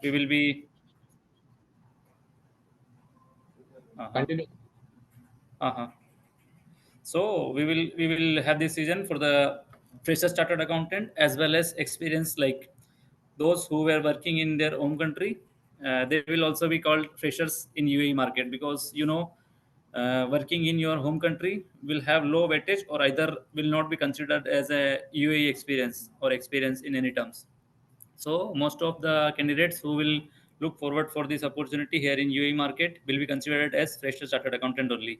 we will be Continue. uh-huh. So we will have this season for the freshers chartered accountant as well as experience, like those who were working in their home country. They will also be called freshers in UAE market, because working in your home country will have low weightage or either will not be considered as a UAE experience or experience in any terms. So most of the candidates who will look forward for this opportunity here in UAE market will be considered as fresher chartered accountant only,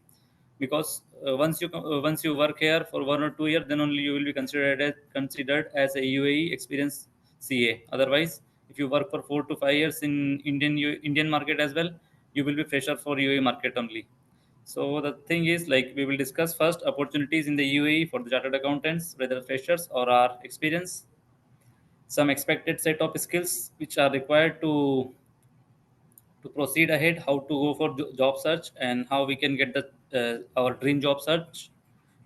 because once you work here for 1 or 2 years, then only you will be considered as a UAE experienced CA. Otherwise, if you work for 4 to 5 years in Indian market as well, you will be fresher for UAE market only. So the thing is, like, we will discuss first opportunities in the UAE for the chartered accountants, whether freshers or are experienced, some expected set of skills which are required to proceed ahead, how to go for job search, and how we can get the our dream job search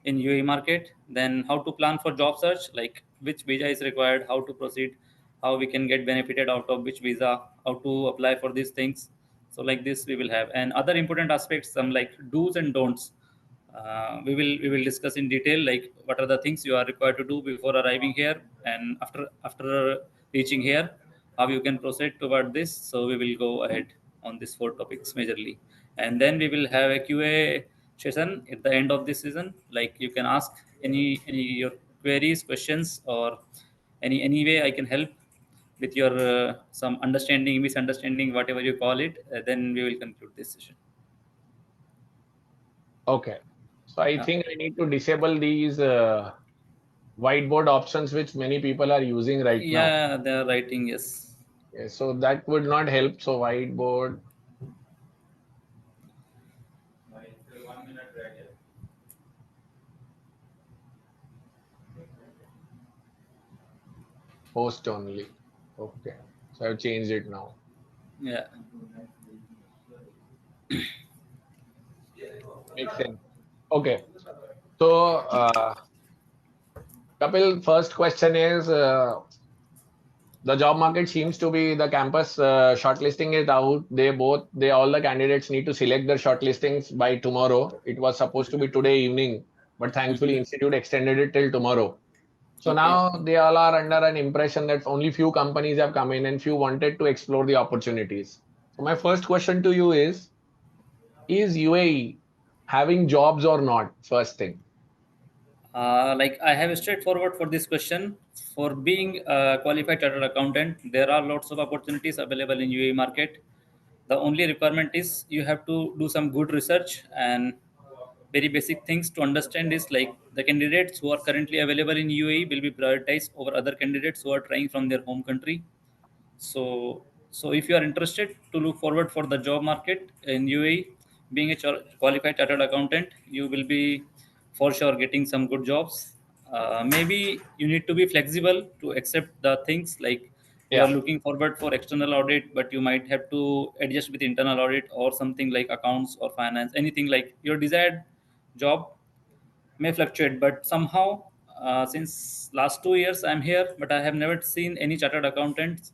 in UAE market. Then how to plan for job search, like which visa is required, how to proceed, how we can get benefited out of which visa, how to apply for these things. So like this we will have, and other important aspects, some like do's and don'ts. We will discuss in detail, like what are the things you are required to do before arriving here, and after reaching here, how you can proceed toward this. So we will go ahead on these four topics majorly, and then we will have a QA session at the end of this season. Like, you can ask any your queries, questions, or any way I can help with your some understanding, misunderstanding, whatever you call it. Then we will conclude this session. Okay. So I Yeah, think I need to disable these whiteboard options which many people are using right now. yeah, they are writing, yes. Okay, so that would not help. So whiteboard post only. Okay. So I've changed it now. Yeah. Makes sense. Okay. So Kapil, first question is the job market seems to be the campus shortlisting is out. They all the candidates need to select their shortlistings by tomorrow. It was supposed to be today evening, but thankfully Hmm. institute extended it till tomorrow. So Okay. now they all are under an impression that only few companies have come in and few wanted to explore the opportunities. So my first question to you is UAE having jobs or not? First thing. Like, I have a straightforward for this question. For being a qualified chartered accountant, there are lots of opportunities available in UAE market. The only requirement is you have to do some good research, and very basic things to understand is, like, the candidates who are currently available in UAE will be prioritized over other candidates who are trying from their home country. So if you are interested to look forward for the job market in UAE, being a qualified chartered accountant, you will be for sure getting some good jobs. Maybe you need to be flexible to accept the things, like you are Yeah, looking forward for external audit, but you might have to adjust with internal audit or something like accounts or finance. Anything like your desired job may fluctuate, but somehow, since last 2 years I'm here, but I have never seen any chartered accountants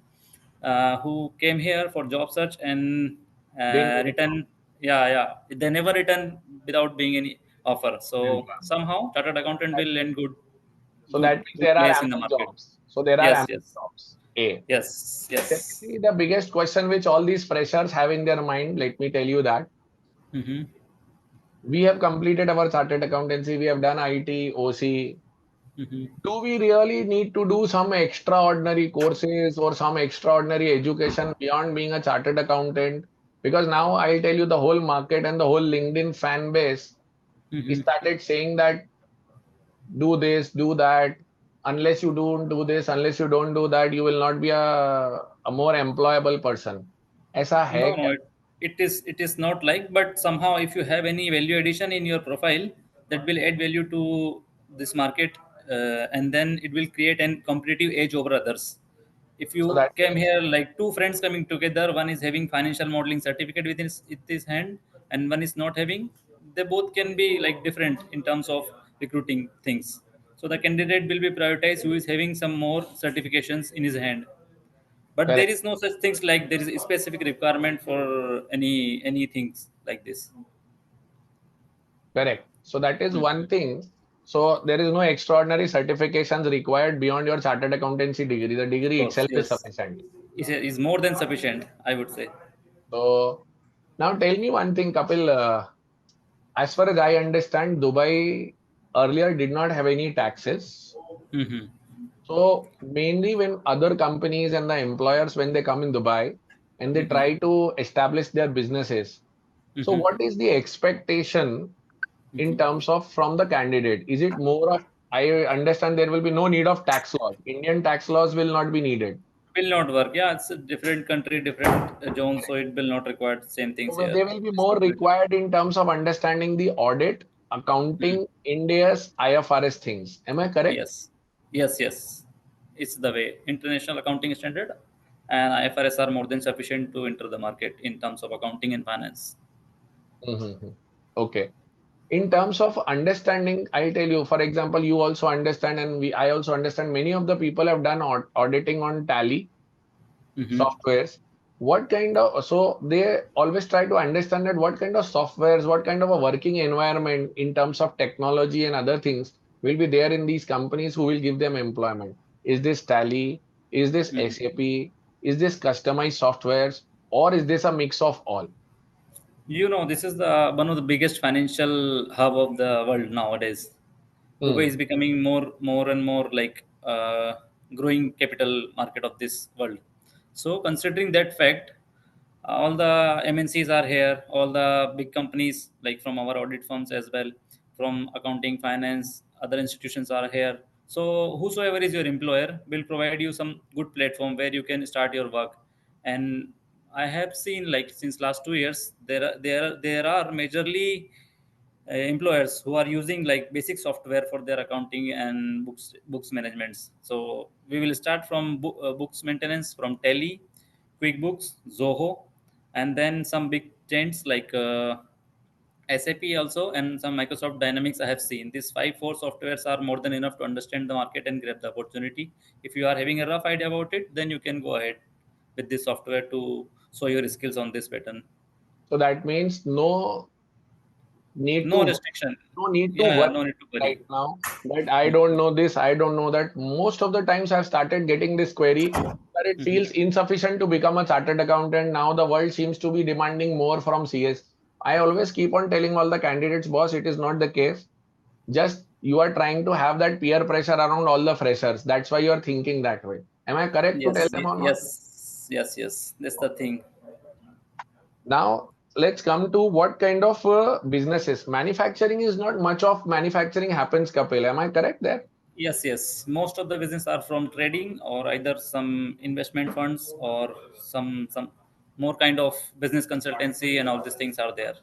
who came here for job search and didn't get a job. return. Yeah, they never return without being any offer. Yeah. So somehow chartered accountant That will land means, good, so that means good there are place in the ample market. jobs. So there are Yes, ample yes, jobs. A. yes. Secondly, the biggest question which all these freshers have in their mind, let me tell you that Mm-hmm. we have completed our chartered accountancy, we have done IT, OC. Mm-hmm. Do we really need to do some extraordinary courses or some extraordinary education beyond being a chartered accountant? Because now I'll tell you the whole market and the whole LinkedIn fan base is Mm-hmm. started saying that do this, do that. Unless you don't do this, unless you don't do that, you will not be a more employable person. ऐसा है No, क्या? no, it is not like, but somehow if you have any value addition in your profile, that will add value to this market, and then it will create an competitive edge over others. If So you that came means here like two friends coming together, one is having financial modeling certificate with his hand, and one is not having, they both can be like different in terms of recruiting things. So the candidate will be prioritized who is having some more certifications in his hand. But there Correct. is no such things like there is a specific requirement for any things like this. Correct. So that is Hmm. one thing. So there is no extraordinary certifications required beyond your chartered accountancy degree. The Of degree course, itself is yes, sufficient. is more than sufficient, I would say. So now tell me one thing, Kapil. As far as I understand, Dubai earlier did not have any taxes. Hmm. So mainly when other companies and the employers, when they come in Dubai and they Hmm. try to establish their businesses. So Hmm. what is the expectation in terms of from the candidate? Is it more of, I understand there will be no need of tax laws. Indian tax laws will not be needed. Will not work. Yeah, it's a different country, different zone, so it will not require the same things So here. they will be It's more completely. required in terms of understanding the audit, Hmm. accounting, India's IFRS things. Am I correct? Yes, yes. It's the way international accounting standard and IFRS are more than sufficient to enter the market in terms of accounting and finance. Mhm. Okay. In terms of understanding, I'll tell you, for example, you also understand, and I also understand many of the people have done auditing on Tally Hmm. softwares. What kind of, so they always try to understand that what kind of softwares, what kind of a working environment in terms of technology and other things will be there in these companies who will give them employment. Is this Tally? Is this Hmm. SAP? Is this customized softwares? Or is this a mix of all? This is the one of the biggest financial hub of the world nowadays. Dubai Hmm. is becoming more and more like growing capital market of this world. So considering that fact, all the MNCs are here, all the big companies like from our audit firms as well, from accounting, finance, other institutions are here. So whosoever is your employer will provide you some good platform where you can start your work. And I have seen like since last 2 years there are majorly employers who are using like basic software for their accounting and books managements. So we will start from books maintenance from Tally, QuickBooks, Zoho, and then some big chains like SAP also, and some Microsoft Dynamics. I have seen these four softwares are more than enough to understand the market and grab the opportunity. If you are having a rough idea about it, then you can go ahead with this software to show your skills on this pattern. So that means need No to restriction. no need to Yeah, worry no need to right worry. now that I don't know this, I don't know that. Most of the times I've started getting this query that it Mhm. feels insufficient to become a chartered accountant. Now the world seems to be demanding more from CS. I always keep on telling all the candidates, boss, it is not the case. Just you are trying to have that peer pressure around all the freshers. That's why you are thinking that way. Am I correct to tell Yes, them or not? yes. That's the thing. Now, let's come to what kind of businesses. Manufacturing is not much of manufacturing happens, Kapil. Am I correct there? Yes. Most of the business are from trading or either some investment funds or some more kind of business consultancy and all these things are there.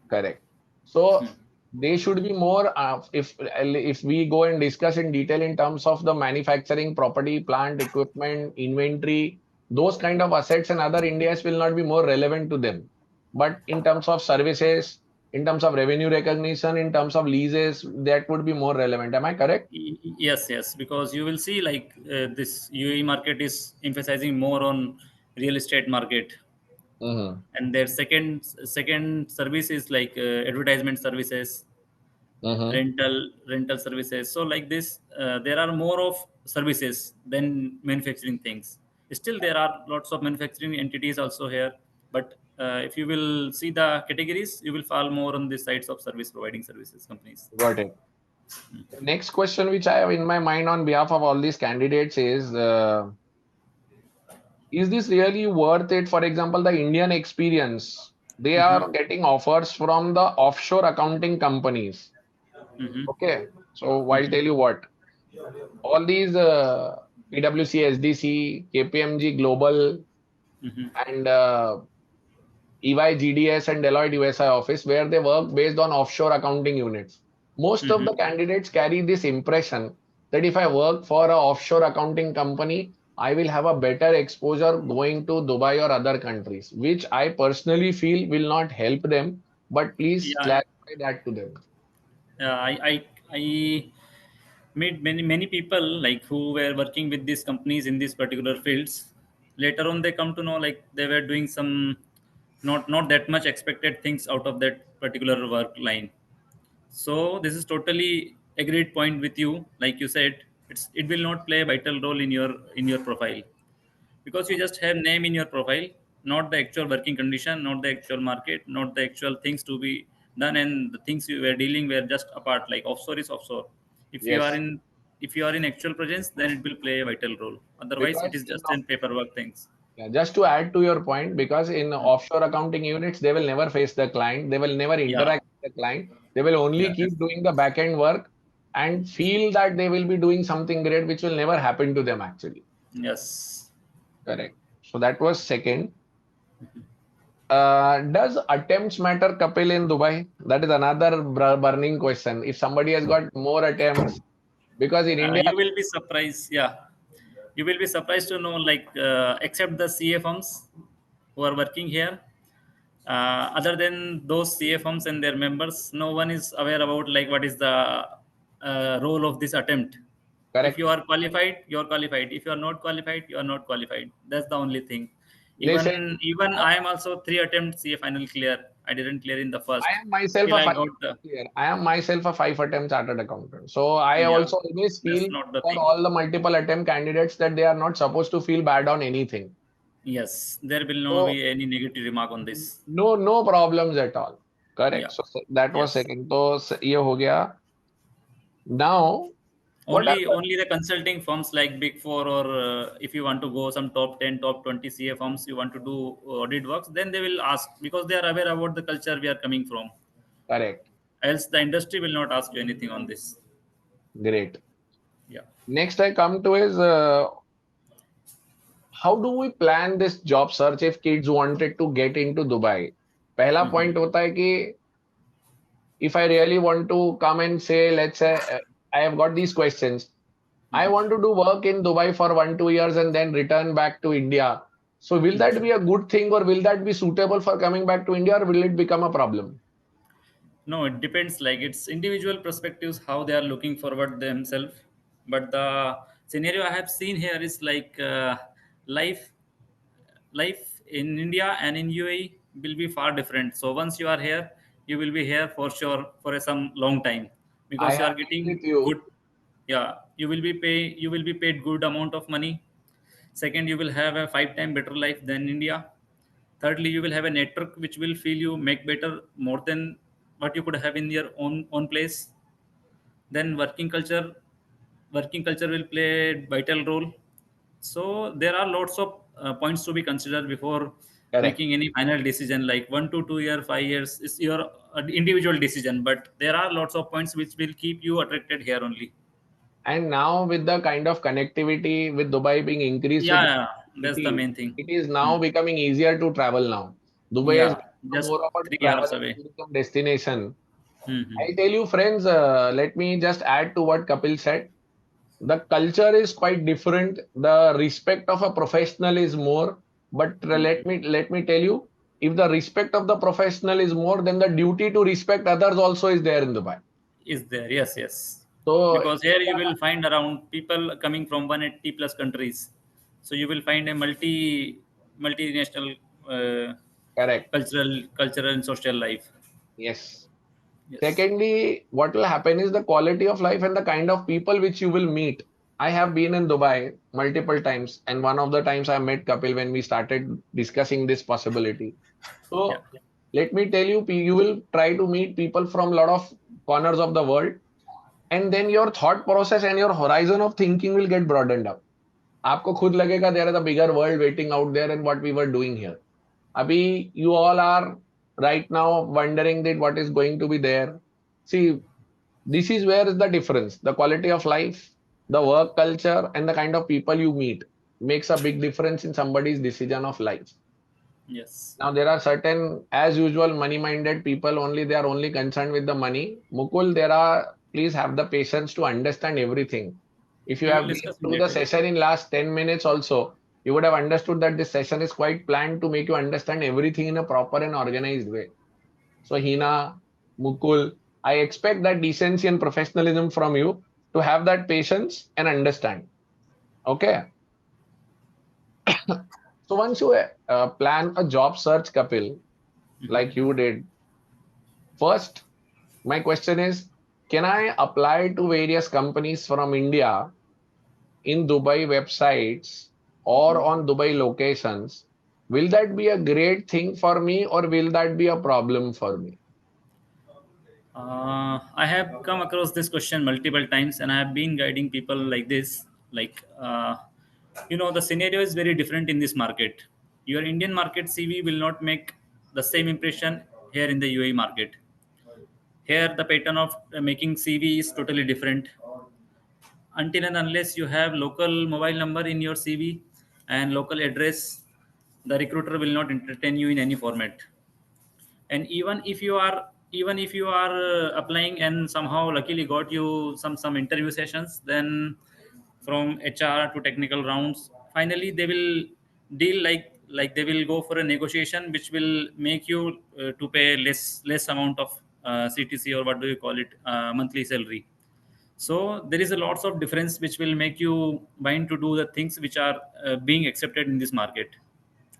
Correct. So Hmm. they should be more, if we go and discuss in detail in terms of the manufacturing, property, plant, equipment, inventory, those kind of assets and other Indias will not be more relevant to them. But in terms of services, in terms of revenue recognition, in terms of leases, that would be more relevant. Am I correct? Yes, because you will see like this UAE market is emphasizing more on real estate market, Mm-hmm. and their second service is like advertisement services, Mm-hmm. rental services. So like this there are more of services than manufacturing things. Still there are lots of manufacturing entities also here, but if you will see the categories, you will fall more on the sides of service providing services companies. Got it. The next question which I have in my mind on behalf of all these candidates is this really worth it? For example, the Indian experience, they Hmm. are getting offers from the offshore accounting companies. Hmm. Okay. So I'll Hmm. tell you what, all these PwC, SDC, KPMG Global, Hmm. and EY, GDS, and Deloitte USI office, where they work based on offshore accounting units. Most of Hmm. the candidates carry this impression that if I work for a offshore accounting company, I will have a better exposure going to Dubai or other countries, which I personally feel will not help them. But please Yeah, clarify that to them. I meet many people like who were working with these companies in these particular fields. Later on, they come to know like they were doing some not that much expected things out of that particular work line. So this is totally a great point with you. Like you said, it will not play a vital role in your profile, because you just have name in your profile, not the actual working condition, not the actual market, not the actual things to be done, and the things you were dealing were just apart. Like offshore is offshore. If you are Yes, in if you are in actual presence, then it will play a vital role. Otherwise, it because is just in paperwork things. yeah, just to add to your point, because in offshore accounting units, they will never face the client, they will never Yeah, interact with the client, they will only yeah, keep doing the back end work and feel that they will be doing something great, which will never happen to them actually. yes. Correct. So that was second. Does attempts matter, Kapil, in Dubai? That is another burning question. If somebody has got more attempts, because in India, You will be surprised. Yeah, you will be surprised to know, like, except the CA firms who are working here, other than those CA firms and their members, no one is aware about like what is the role of this attempt. If you correct, are qualified, you are qualified. If you are not qualified, you are not qualified. That's the only thing. they say, Even I am also three attempts CA final clear. I didn't clear in the I first. am myself Still, a I five got the. year. I am myself a 5 attempt chartered accountant. So I Yeah, also always that's feel not the for thing. all the multiple attempt candidates that they are not supposed to feel bad on anything. Yes, there will not So be any negative remark on this. no problems at all. Yeah. Correct. So that was Yes. second. So ये हो गया. Now what are Only the consulting firms like Big Four, or if you want to go some top 10, top 20 CA firms, you want to do audit works, then they will ask, because they are aware about the culture we are coming from. correct? Else, the industry will not ask you anything on this. Great. Yeah. Next I come to is how do we plan this job search if kids wanted to get into Dubai? पहला Mhm. point होता है कि if I really want to come and say, let's say, I have got these questions. I Mhm. want to do work in Dubai for 1, 2 years and then return back to India. So will that Mhm. be a good thing or will that be suitable for coming back to India or will it become a problem? No, it depends. Like, it's individual perspectives how they are looking forward themselves. But the scenario I have seen here is like, life life in India and in UAE will be far different. So once you are here, you will be here for sure for some long time, I because you are agree getting with you. good. Yeah, you will be paid good amount of money. Second, you will have a 5 time better life than India. Thirdly, you will have a network which will feel you make better more than what you could have in your own place. Then working culture will play a vital role. So there are lots of points to be considered before Correct. making any final decision. Like 1 to 2 year, 5 years is your individual decision, but there are lots of points which will keep you attracted here only. And now with the kind of connectivity with Dubai being increased with Yeah, that's the city, main thing. it is Hmm. now becoming easier to travel now. Dubai has Yeah, become just more of a 3 hours travel and away. tourism destination. Hmm. I tell you, friends, let me just add to what Kapil said. The culture is quite different. The respect of a professional is more. But Hmm. let me tell you, if the respect of the professional is more, then the duty to respect others also is there in Dubai. Is there? Yes, yes. So Because here you will find around people coming from 180 plus countries. So you will find a multinational correct. cultural and social life. Yes. Yes. Secondly, what will happen is the quality of life and the kind of people which you will meet. I have been in Dubai multiple times, and one of the times I met Kapil when we started discussing this possibility. Yeah. So let me tell you, you will try to meet people from a lot of corners of the world, and then your thought process and your horizon of thinking will get broadened up. आपको खुद लगेगा there is a bigger world waiting out there and what we were doing here. Abhi, you all are right now wondering that what is going to be there. See, this is where is the difference. The quality of life, the work culture, and the kind of people you meet makes a big difference in somebody's decision of life. Yes. Now there are certain, as usual, money-minded people only. They are only concerned with the money. Mukul, there are. Please have the patience to understand everything. If you We will have been discuss in through the detail. session in last 10 minutes also, you would have understood that this session is quite planned to make you understand everything in a proper and organized way. So Hina, Mukul, I expect that decency and professionalism from you to have that patience and understand. Okay. So once you plan a job search, Kapil, like you did, first, my question is, can I apply to various companies from India in Dubai websites or on Dubai locations? Will that be a great thing for me or will that be a problem for me? I have come across this question multiple times, and I have been guiding people like this. The scenario is very different in this market. Your Indian market CV will not make the same impression here in the UAE market. Here, the pattern of making CV is totally different. Until and unless you have local mobile number in your CV and local address, the recruiter will not entertain you in any format. And even if you are applying and somehow luckily got you some interview sessions, then from HR to technical rounds, finally they will deal like they will go for a negotiation which will make you to pay less amount of CTC, or what do you call it, monthly salary. So there is a lots of difference which will make you bind to do the things which are being accepted in this market.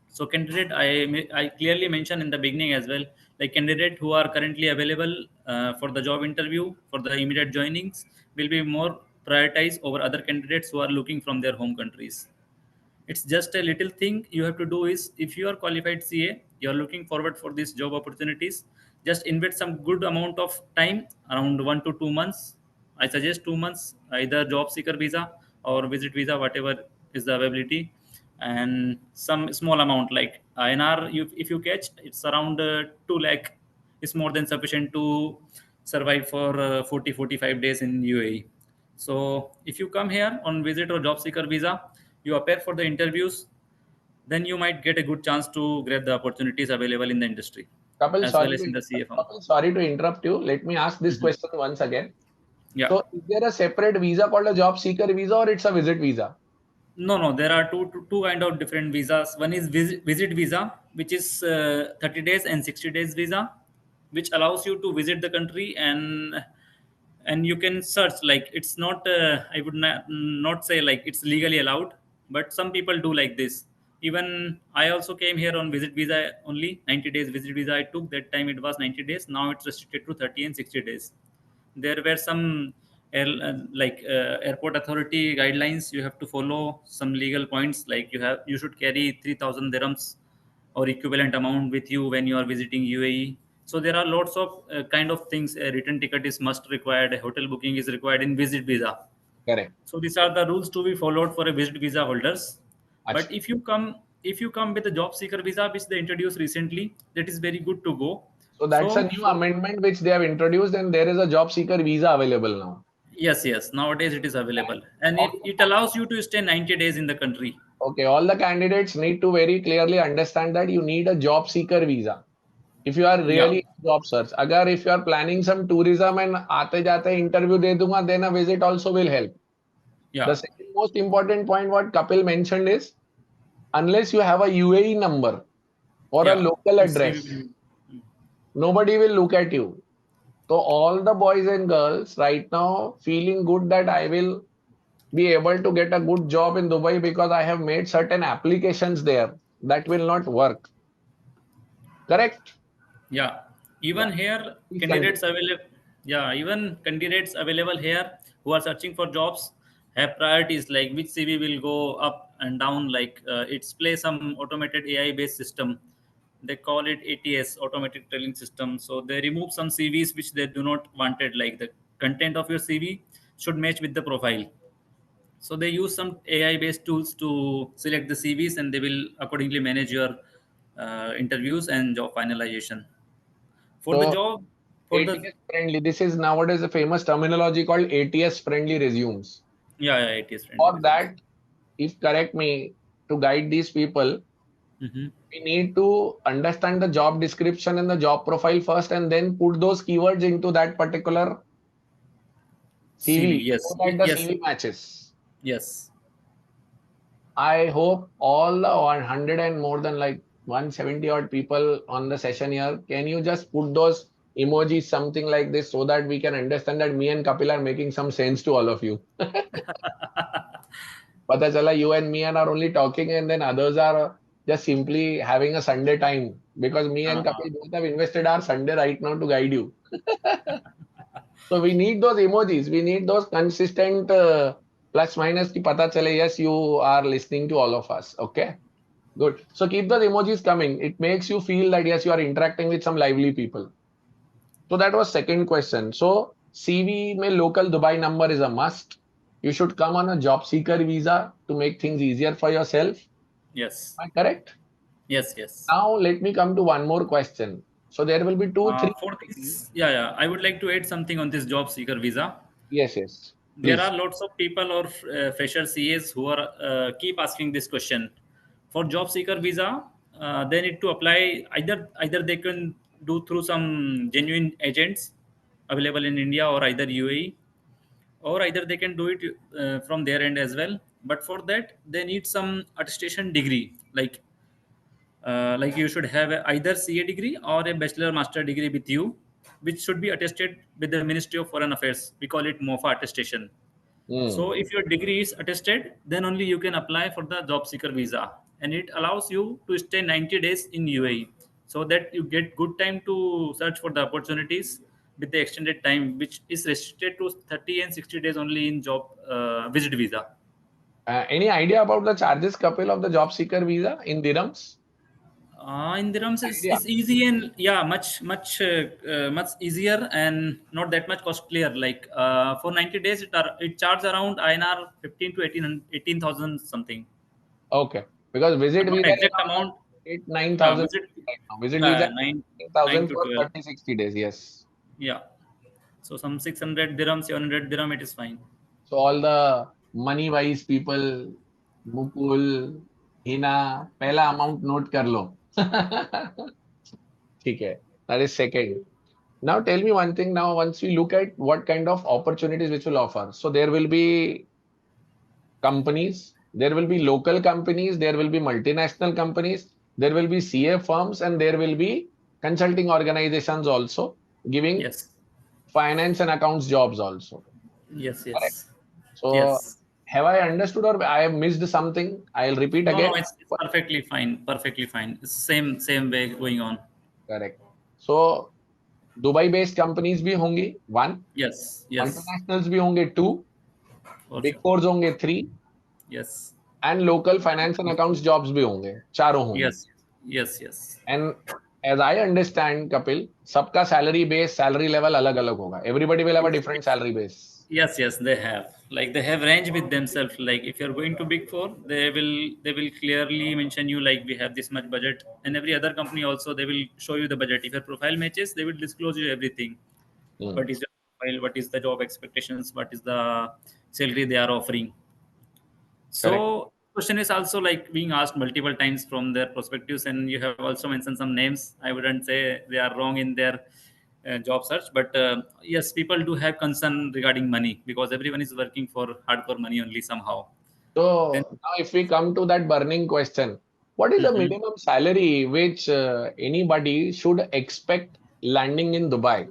So candidate, I clearly mentioned in the beginning as well, like candidate who are currently available for the job interview for the immediate joinings will be more prioritized over other candidates who are looking from their home countries. It's just a little thing you have to do is, if you are qualified CA, you are looking forward for these job opportunities, just invest some good amount of time, around 1 to 2 months. I suggest 2 months, either job seeker visa or visit visa, whatever is the availability, and some small amount like INR. If you catch, it's around 2 lakh is more than sufficient to survive for 40 45 days in UAE. So if you come here on visit or job seeker visa, you appear for the interviews, then you might get a good chance to grab the opportunities available in the industry Kapil, as well sorry as to in the CA firm. Kapil, sorry to interrupt you. Let me ask this Mhm. question once again. Yeah. So is there a separate visa called a job seeker visa or it's a visit visa? No, no, there are two kind of different visas. One is visit visa, which is 30 days and 60 days visa, which allows you to visit the country, and you can search. Like, it's not, I would not say like it's legally allowed, but some people do like this. Even I also came here on visit visa only, 90 days visit visa I took. That time it was 90 days. Now it's restricted to 30 and 60 days. There were some airport authority guidelines. You have to follow some legal points, like you should carry 3000 dirhams or equivalent amount with you when you are visiting UAE. So there are lots of kind of things. A written ticket is must required, a hotel booking is required in visit visa. Correct. So these are the rules to be followed for a visit visa holders. But Achha. if you come with a job seeker visa which they introduced recently, that is very good to go. So that's a So new for amendment which they have introduced, and there is a job seeker visa available now. Yes, yes. Nowadays it is available, and All it allows you to stay 90 days in the country. okay, all the candidates need to very clearly understand that you need a job seeker visa. If you are Yeah, really in job search, agar if you are planning some tourism and aate jate interview de dunga, then a visit also will help. The yeah, second most important point what Kapil mentioned is, unless you have a UAE number or a yeah. local Your CV address, will. nobody will look at you. So all the boys and girls right now feeling good that I will be able to get a good job in Dubai because I have made certain applications there. That will not work. Correct? Yeah, Yeah. even here, Please continue. candidates available. Yeah, even candidates available here who are searching for jobs have priorities, like which CV will go up and down. Like it's play some automated AI based system. They call it ATS, automatic trailing system. So they remove some CVs which they do not wanted. Like the content of your CV should match with the profile. So they use some AI based tools to select the CVs, and they will accordingly manage your interviews and job finalization. For the So job, for the ATS friendly. This is nowadays a famous terminology called ATS friendly resumes. Yeah, yeah, it is friendly For resumes. that, if correct me, to guide these people, Hmm. we need to understand the job description and the job profile first and then put those keywords into that particular CV, CV so yes, that the yes, CV matches. yes. I hope all the 100 and more than like 170 odd people on the session here, can you just put those emojis, something like this, so that we can understand that me and Kapil are making some sense to all of you? Pata chala you and me are only talking and then others are just simply having a Sunday time, because me and Uh-huh. Kapil both have invested our Sunday right now to guide you. So we need those emojis. We need those consistent plus minus ki pata chale, yes, you are listening to all of us. Okay, good. So keep those emojis coming. It makes you feel that yes, you are interacting with some lively people. So that was second question. So CV mein local Dubai number is a must. You should come on a job seeker visa to make things easier for yourself. Yes. Am I correct? Yes. Yes. Now let me come to one more question. So there will be two, three For categories. this, yeah, yeah, I would like to add something on this job seeker visa. Yes, yes. There Please. are lots of people or fresher CAs who are keep asking this question. For job seeker visa, they need to apply either they can do through some genuine agents available in India or either UAE, or either they can do it from their end as well. But for that, they need some attestation degree, like you should have either CA degree or a bachelor master degree with you, which should be attested with the Ministry of Foreign Affairs. We call it MOFA attestation. Hmm. So if your degree is attested, then only you can apply for the job seeker visa, and it allows you to stay 90 days in UAE, so that you get good time to search for the opportunities with the extended time, which is restricted to 30 and 60 days only in job visit visa. Any idea about the charges, Kapil, of the job seeker visa in dirhams? In dirhams Idea. is easy, and yeah, much easier and not that much costlier. Like for 90 days, it charges around INR 15 to 18,000 something. Okay. Because visit Not visa is exact around amount. 8, 9,000 Visit, right now. Visit visa yeah, is nine 9,000 to for 12. 30, 60 days. Yes. Yeah, so some 600 dirham, 700 dirham, it is fine. So all the money wise people, Mukul, Hina, पहला amount note कर लो. ठीक है. That is second. Now tell me one thing. Now once we look at what kind of opportunities which will offer. So there will be companies, there will be local companies, there will be multinational companies, there will be CA firms, and there will be consulting organizations also giving Yes, finance and accounts jobs also. yes, Correct. yes, So yes. have I understood or I have missed something? I'll repeat No, again. no, it's perfectly fine. Perfectly fine. It's same way going on. Correct. So Dubai based companies भी होंगी one, Yes, yes, multinationals भी होंगे two, for big sure. fours होंगे three, Yes, and local finance and accounts jobs भी होंगे चारों होंगे. yes, yes, yes. And as I understand, Kapil, सबका salary base, salary level अलग अलग होगा. Everybody will have a different It's salary base. yes, yes, they have. Like they have range with themselves. Like if you're going to Big Four, they will clearly mention you like we have this much budget, and every other company also they will show you the budget. If your profile matches, they will disclose you everything. Hmm. What is your profile? What is the job expectations? What is the salary they are offering? Correct. So question is also like being asked multiple times from their perspectives, and you have also mentioned some names. I wouldn't say they are wrong in their job search, but yes, people do have concern regarding money because everyone is working for hardcore money only somehow. Then, So now if we come to that burning question, what is the Mhm, minimum salary which anybody should expect landing in Dubai?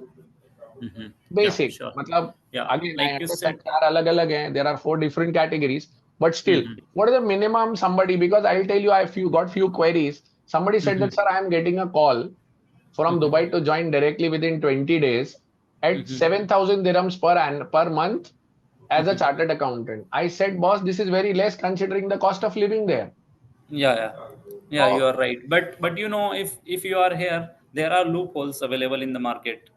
mhm. Yeah, Basic. sure. मतलब Yeah, again, I like you understand said. चार अलग-अलग हैं. There are four different categories, but still, Mhm, what is the minimum somebody? Because I'll tell you, I few got few queries. Somebody said mhm, that, sir, I am getting a call from mhm, Dubai to join directly within 20 days at mhm, 7,000 dirhams per month as a mhm. chartered accountant. I said, boss, this is very less considering the cost of living there. Yeah, yeah, yeah. You So are right. But you know, if you are here, there are loopholes available in the market.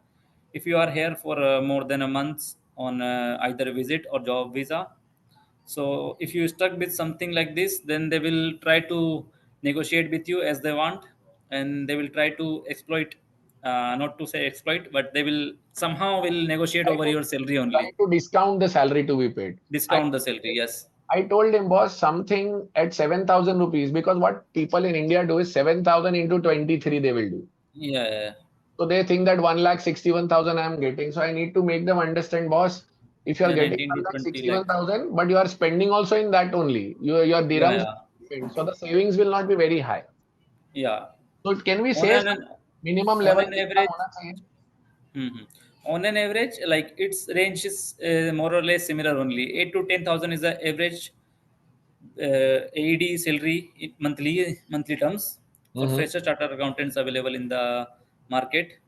If you are here for more than a month on either visit or job visa, so if you stuck with something like this, then they will try to negotiate with you as they want, and they will try to exploit. Not to say exploit, but they will somehow will negotiate try over to your salary try only, to discount the salary to be paid. I discount the salary. Yes. I told him, boss, something at 7,000 rupees, because what people in India do is 7,000 into 23 they will do. Yeah, yeah, yeah. So they think that 1,61,000 I am getting. So I need to make them understand, boss, if you are Yeah, getting 19 to 20 lakh. 1,61,000, but you are spending also in that only. Your Yeah, dirhams, yeah, so the savings will not be very high. yeah. So can we On say an minimum on level an कितना average, होना चाहिए? mhm. On an average, like its range is more or less similar only. 8 to 10,000 is the average AED salary in monthly terms for Mm-hmm. fresher chartered accountants available in the market.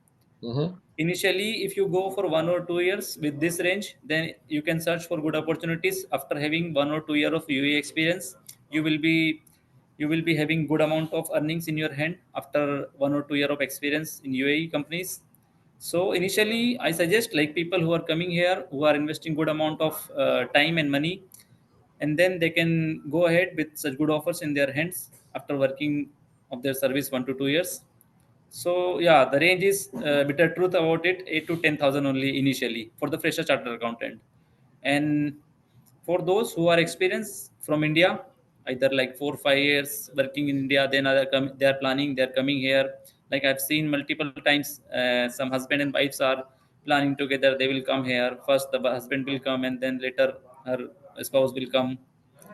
Mm-hmm. Initially, if you go for 1 or 2 years with this range, then you can search for good opportunities. After having 1 or 2 year of UAE experience, you will be you will be having good amount of earnings in your hand after 1 or 2 year of experience in UAE companies. So initially, I suggest like people who are coming here who are investing good amount of time and money, and then they can go ahead with such good offers in their hands after working of their service 1 to 2 years. So yeah, the range is bitter truth about it, 8 to 10,000 only initially for the fresher chartered accountant, and for those who are experienced from India, either like 4 or 5 years working in India, then they are planning they are coming here. Like I've seen multiple times, some husband and wives are planning together. They will come here first. The husband will come, and then later her spouse will come.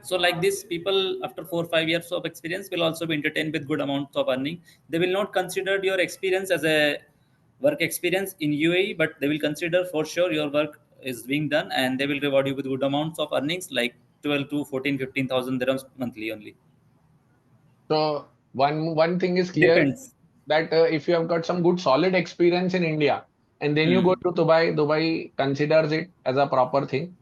So like this, people after 4 or 5 years of experience will also be entertained with good amounts of earning. They will not consider your experience as a work experience in UAE, but they will consider for sure your work is being done, and they will reward you with good amounts of earnings like 12 to 14, 15,000 dirhams monthly only. So one thing is clear Depends. that if you have got some good solid experience in India and then you go Hmm. to Dubai, Dubai considers it as a proper thing.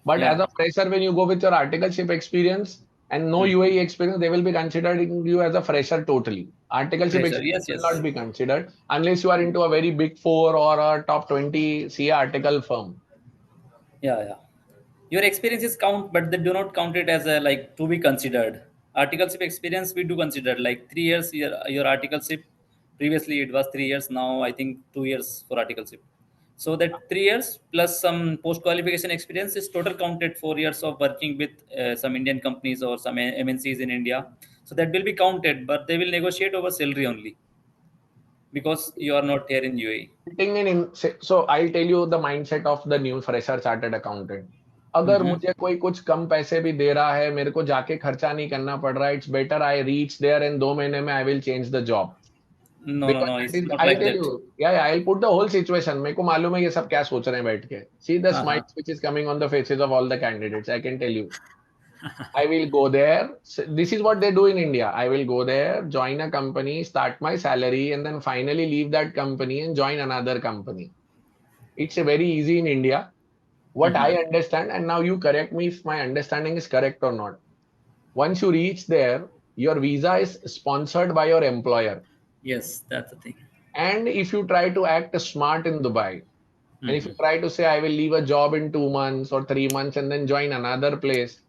But as Yeah. a fresher, when you go with your articleship experience and no Hmm. UAE experience, they will be considering you as a fresher totally. Articleship Pressure. experience Yes, will yes. not be considered unless you are into a very big four or a top 20 CA article firm. Yeah, yeah. Your experiences count, but they do not count it as a like to be considered. Articleship experience we do consider like 3 years. Your articleship previously it was 3 years. Now I think 2 years for articleship. So that 3 years plus some post qualification experience is total counted 4 years of working with some Indian companies or some MNCs in India. So that will be counted, but they will negotiate over salary only because you are not here in UAE. So I'll tell you the mindset of the new fresher chartered accountant. अगर Mm-hmm. मुझे कोई कुछ कम पैसे भी दे रहा है, मेरे को जाके खर्चा नहीं करना पड़ रहा है, it's better I reach there and 2 महीने में I will change the job. No, no, Because no. that It's is, not I'll like tell that. you, yeah, I'll put the whole situation. मेरे को मालूम है ये सब क्या सोच रहे हैं बैठ के. See the Uh-huh. smiles which is coming on the faces of all the candidates. I can tell you. I will go there. This is what they do in India. I will go there, join a company, start my salary, and then finally leave that company and join another company. It's a very easy in India. What I Mm-hmm. understand, and now you correct me if my understanding is correct or not. Once you reach there, your visa is sponsored by your employer. Yes, that's the thing. And if you try to act smart in Dubai, and if you Mm-hmm. try to say, I will leave a job in 2 months or 3 months and then join another place,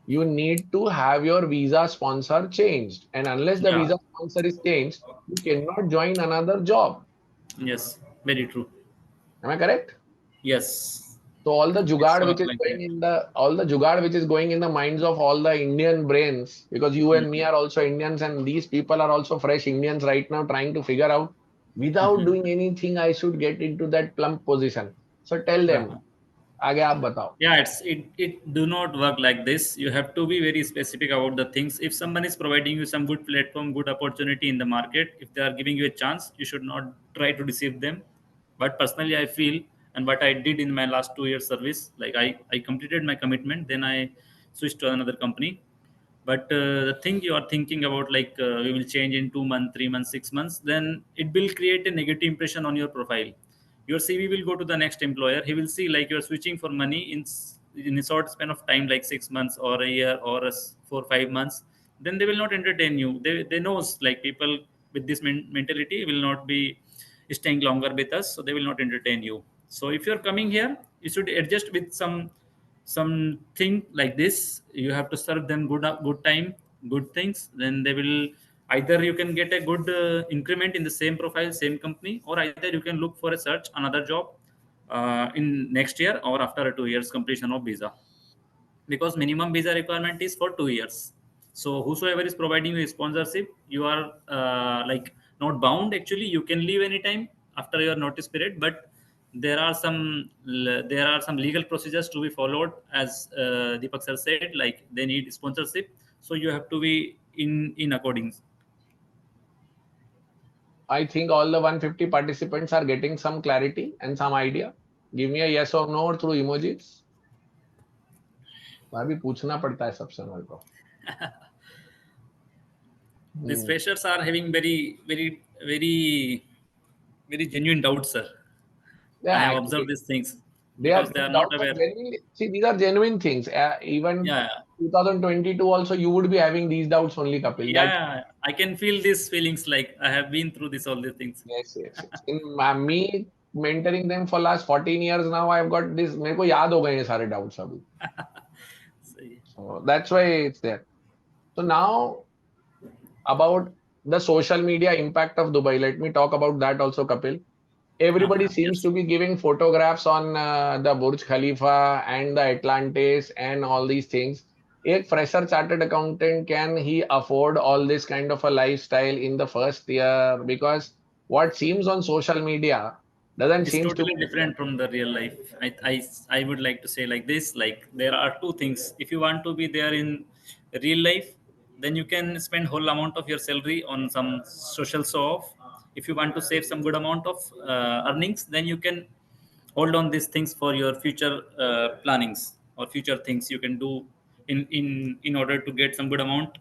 you need to have your visa sponsor changed. And unless the Yeah. visa sponsor is changed, you cannot join another job. Yes. Very true. Am I correct? Yes. So all the It's jugad sort of which is like going that. in the all the jugad which is going in the minds of all the Indian brains, because you and me Mm-hmm. are also Indians and these people are also fresh Indians right now trying to figure out without Mm-hmm. doing anything I should get into that plump position. So tell them, Uh-huh. आगे आप बताओ. Yeah, it do not work like this. You have to be very specific about the things. If someone is providing you some good platform, good opportunity in the market, if they are giving you a chance, you should not try to deceive them. But personally, I feel, and what I did in my last 2 years service, like I completed my commitment, then I switched to another company. But the thing you are thinking about, like we will change in 2 months, 3 months, 6 months, then it will create a negative impression on your profile. Your CV will go to the next employer. He will see like you're switching for money in a short span of time, like 6 months or a year or 4 5 months. Then they will not entertain you. They knows like people with this mentality will not be staying longer with us, so they will not entertain you. So if you're coming here, you should adjust with something like this. You have to serve them good time, good things. Then they will either you can get a good increment in the same profile, same company, or either you can look for a search another job in next year or after a 2 years completion of visa, because minimum visa requirement is for 2 years. So whosoever is providing you sponsorship, you are like not bound. Actually, you can leave anytime after your notice period, but there are some legal procedures to be followed, as Deepak sir said, like they need sponsorship. So you have to be in accordance. I think all the 150 participants are getting some clarity and some idea. Give me a yes or no through emojis. अभी पूछना पड़ता है सबसे मेरे को. These Hmm. freshers are having very very genuine doubts, sir. I Yeah, have observed actually, these things they are because they are getting not doubts aware. and genuinely. See, these are genuine things. Even Yeah, 2022 also, you would be having these doubts only, Kapil. That's yeah, I can feel these feelings. Like I have been through this all these things. yes, yes, yes. In me mentoring them for last 14 years now, I've got this. मेरे को याद हो गए ये सारे doubts अभी. See. So that's why it's there. So now about the social media impact of Dubai. Let me talk about that also, Kapil. Everybody seems Yes. to be giving photographs on the Burj Khalifa and the Atlantis and all these things. A fresher chartered accountant, can he afford all this kind of a lifestyle in the first year? Because what seems on social media doesn't It's seems to totally be like that. different from the real life. I would like to say like this, like there are two things. If you want to be there in real life, then you can spend whole amount of your salary on some social show off. If you want to save some good amount of earnings, then you can hold on these things for your future plannings or future things you can do in order to get some good amount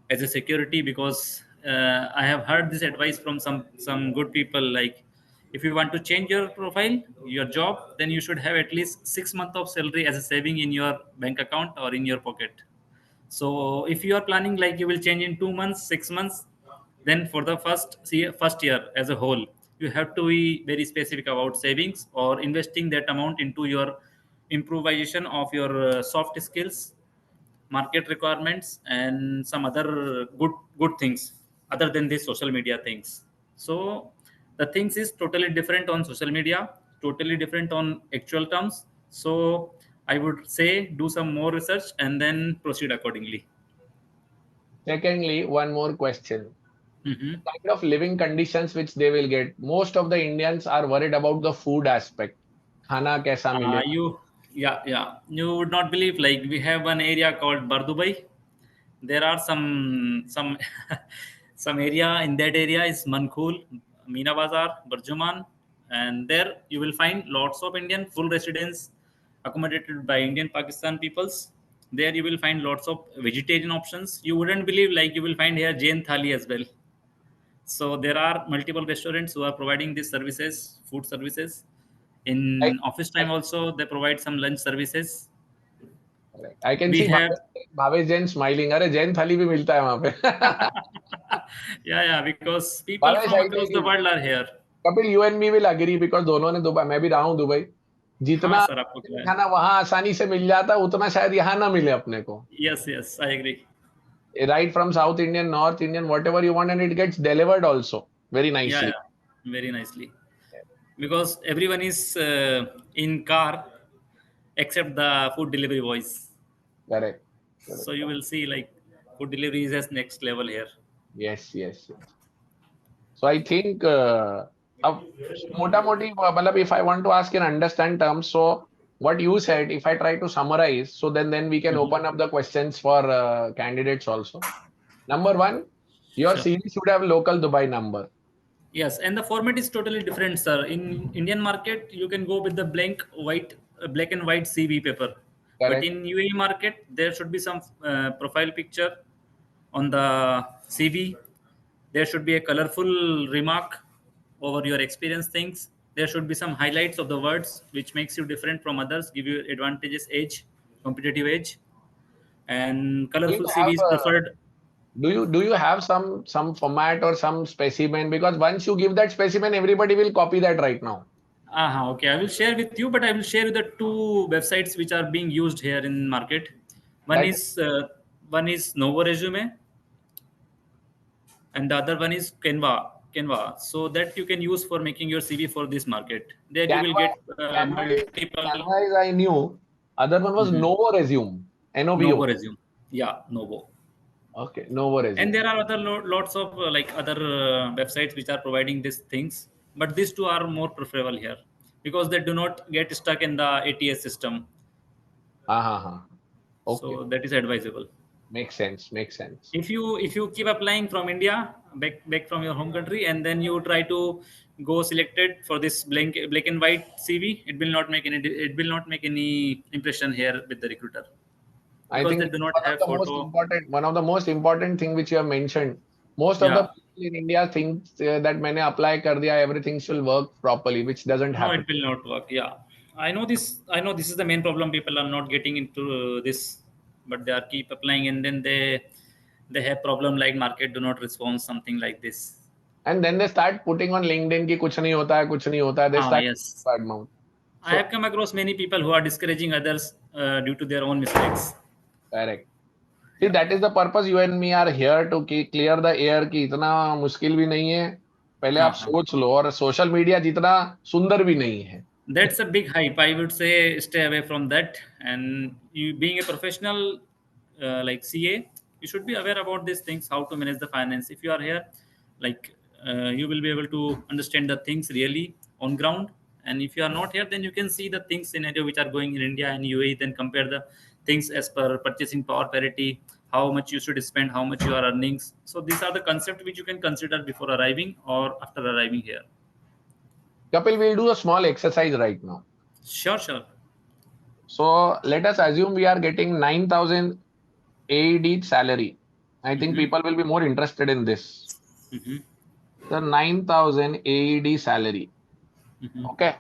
as a security. Because I have heard this advice from some good people, like if you want to change your profile, your job, then you should have at least 6 months of salary as a saving in your bank account or in your pocket. So if you are planning like you will change in 2 months, 6 months, then for the first year as a whole, you have to be very specific about savings or investing that amount into your improvisation of your soft skills, market requirements, and some other good things other than these social media things. So the things is totally different on social media, totally different on actual terms. So I would say do some more research and then proceed accordingly. Secondly, one more question. Hmm. Kind of living conditions which they will get. Most of the Indians are worried about the food aspect. खाना कैसा मिलेगा? You, yeah, yeah. You would not believe. Like we have one area called Bardubai. There are some some area in that area is Mankul, Mina Bazar, Burjuman, and there you will find lots of Indian full residents accommodated by Indian Pakistan peoples. There you will find lots of vegetarian options. You wouldn't believe, like you will find here Jain thali as well. So there are multiple restaurants who are providing these services, food services. Like, In office I, time also, they provide some lunch services. correct. I can We see have, Bhavesh Jain smiling. अरे जैन थाली भी मिलता है वहाँ पे. yeah, because people Bhavesh, from I across tell the you, world are here. Kapil, you and me will agree because दोनों ने Dubai, मैं भी रहा हूँ दुबई. हाँ जितना सर, आपको क्या है? खाना वहाँ आसानी से मिल जाता है उतना शायद यहाँ ना मिले अपने को. Yes, yes, I agree. Right from South Indian, North Indian, whatever you want, and it gets delivered also very Yeah, nicely. yeah, very nicely. Because everyone is in car except the food delivery boys. Correct. So Correct. you will see like food delivery is at next level here. Yes, yes, yes. So I think अब मोटा मोटी मतलब if I want to ask in understand terms, so what you said, if I try to summarize, so then we can Mhm. open up the questions for candidates also. Number one, your Sure. CV should have local Dubai number. Yes, and the format is totally different, sir. In Indian market, you can go with the black and white CV paper. But Correct. in UAE market, there should be some profile picture on the CV. There should be a colorful remark over your experience things. There should be some highlights of the words which makes you different from others, give you advantages, edge, competitive edge, and Will colorful you CV have is preferred. do you have some format or some specimen? Because once you give that specimen, everybody will copy that right now. Okay. I will share with you, but I will share the two websites which are being used here in market. One That is uh, one is Novo Resume, and the other one is Canva. So that you can use for making your CV for this market. There you will Canva, get Canva, multiple. Canva is I knew. Other one was Mhm. Novo Resume. Novo NOVO. Resume. Yeah, Novo. Okay, Novo And Resume. there are other lots of like other websites which are providing these things, but these two are more preferable here because they do not get stuck in the ATS system. Uh-huh. Okay, So that is advisable. makes sense. Makes sense. If you keep applying from India, back from your home country, and then you try to go selected for this black and white CV, it will not make any impression here with the recruiter. I because think they do not one of have the most photo. important, one of the most important thing which you have mentioned. Most of the Yeah. people in India think that मैंने apply कर दिया, everything should work properly, which doesn't No, it happen. will not work. Yeah, I know this. I know this is the main problem. People are not getting into this, but they are keep applying, and then they have problem like market do not respond, something like this. And then they start putting on LinkedIn कि कुछ नहीं होता है, कुछ नहीं होता है. They Ah, start yes. bad mouth. I So have come across many people who are discouraging others due to their own mistakes. correct. See, Yeah. that is the purpose you and me are here to clear the air कि इतना मुश्किल भी नहीं है. पहले आप Uh-huh. सोच लो और सोशल मीडिया जितना सुंदर भी नहीं है. That's a big hype. I would say stay away from that. And you being a professional like CA, you should be aware about these things, how to manage the finance. If you are here, like you will be able to understand the things really on ground. And if you are not here, then you can see the things scenario which are going in India and UAE. Then compare the things as per purchasing power parity, how much you should spend, how much you are earnings. So these are the concepts which you can consider before arriving or after arriving here. Kapil, we'll do a small exercise right now. Sure, sure. So let us assume we are getting 9,000 AED salary. I think Mm-hmm. people will be more interested in this. Mm-hmm. The 9,000 AED salary. Mm-hmm. Okay.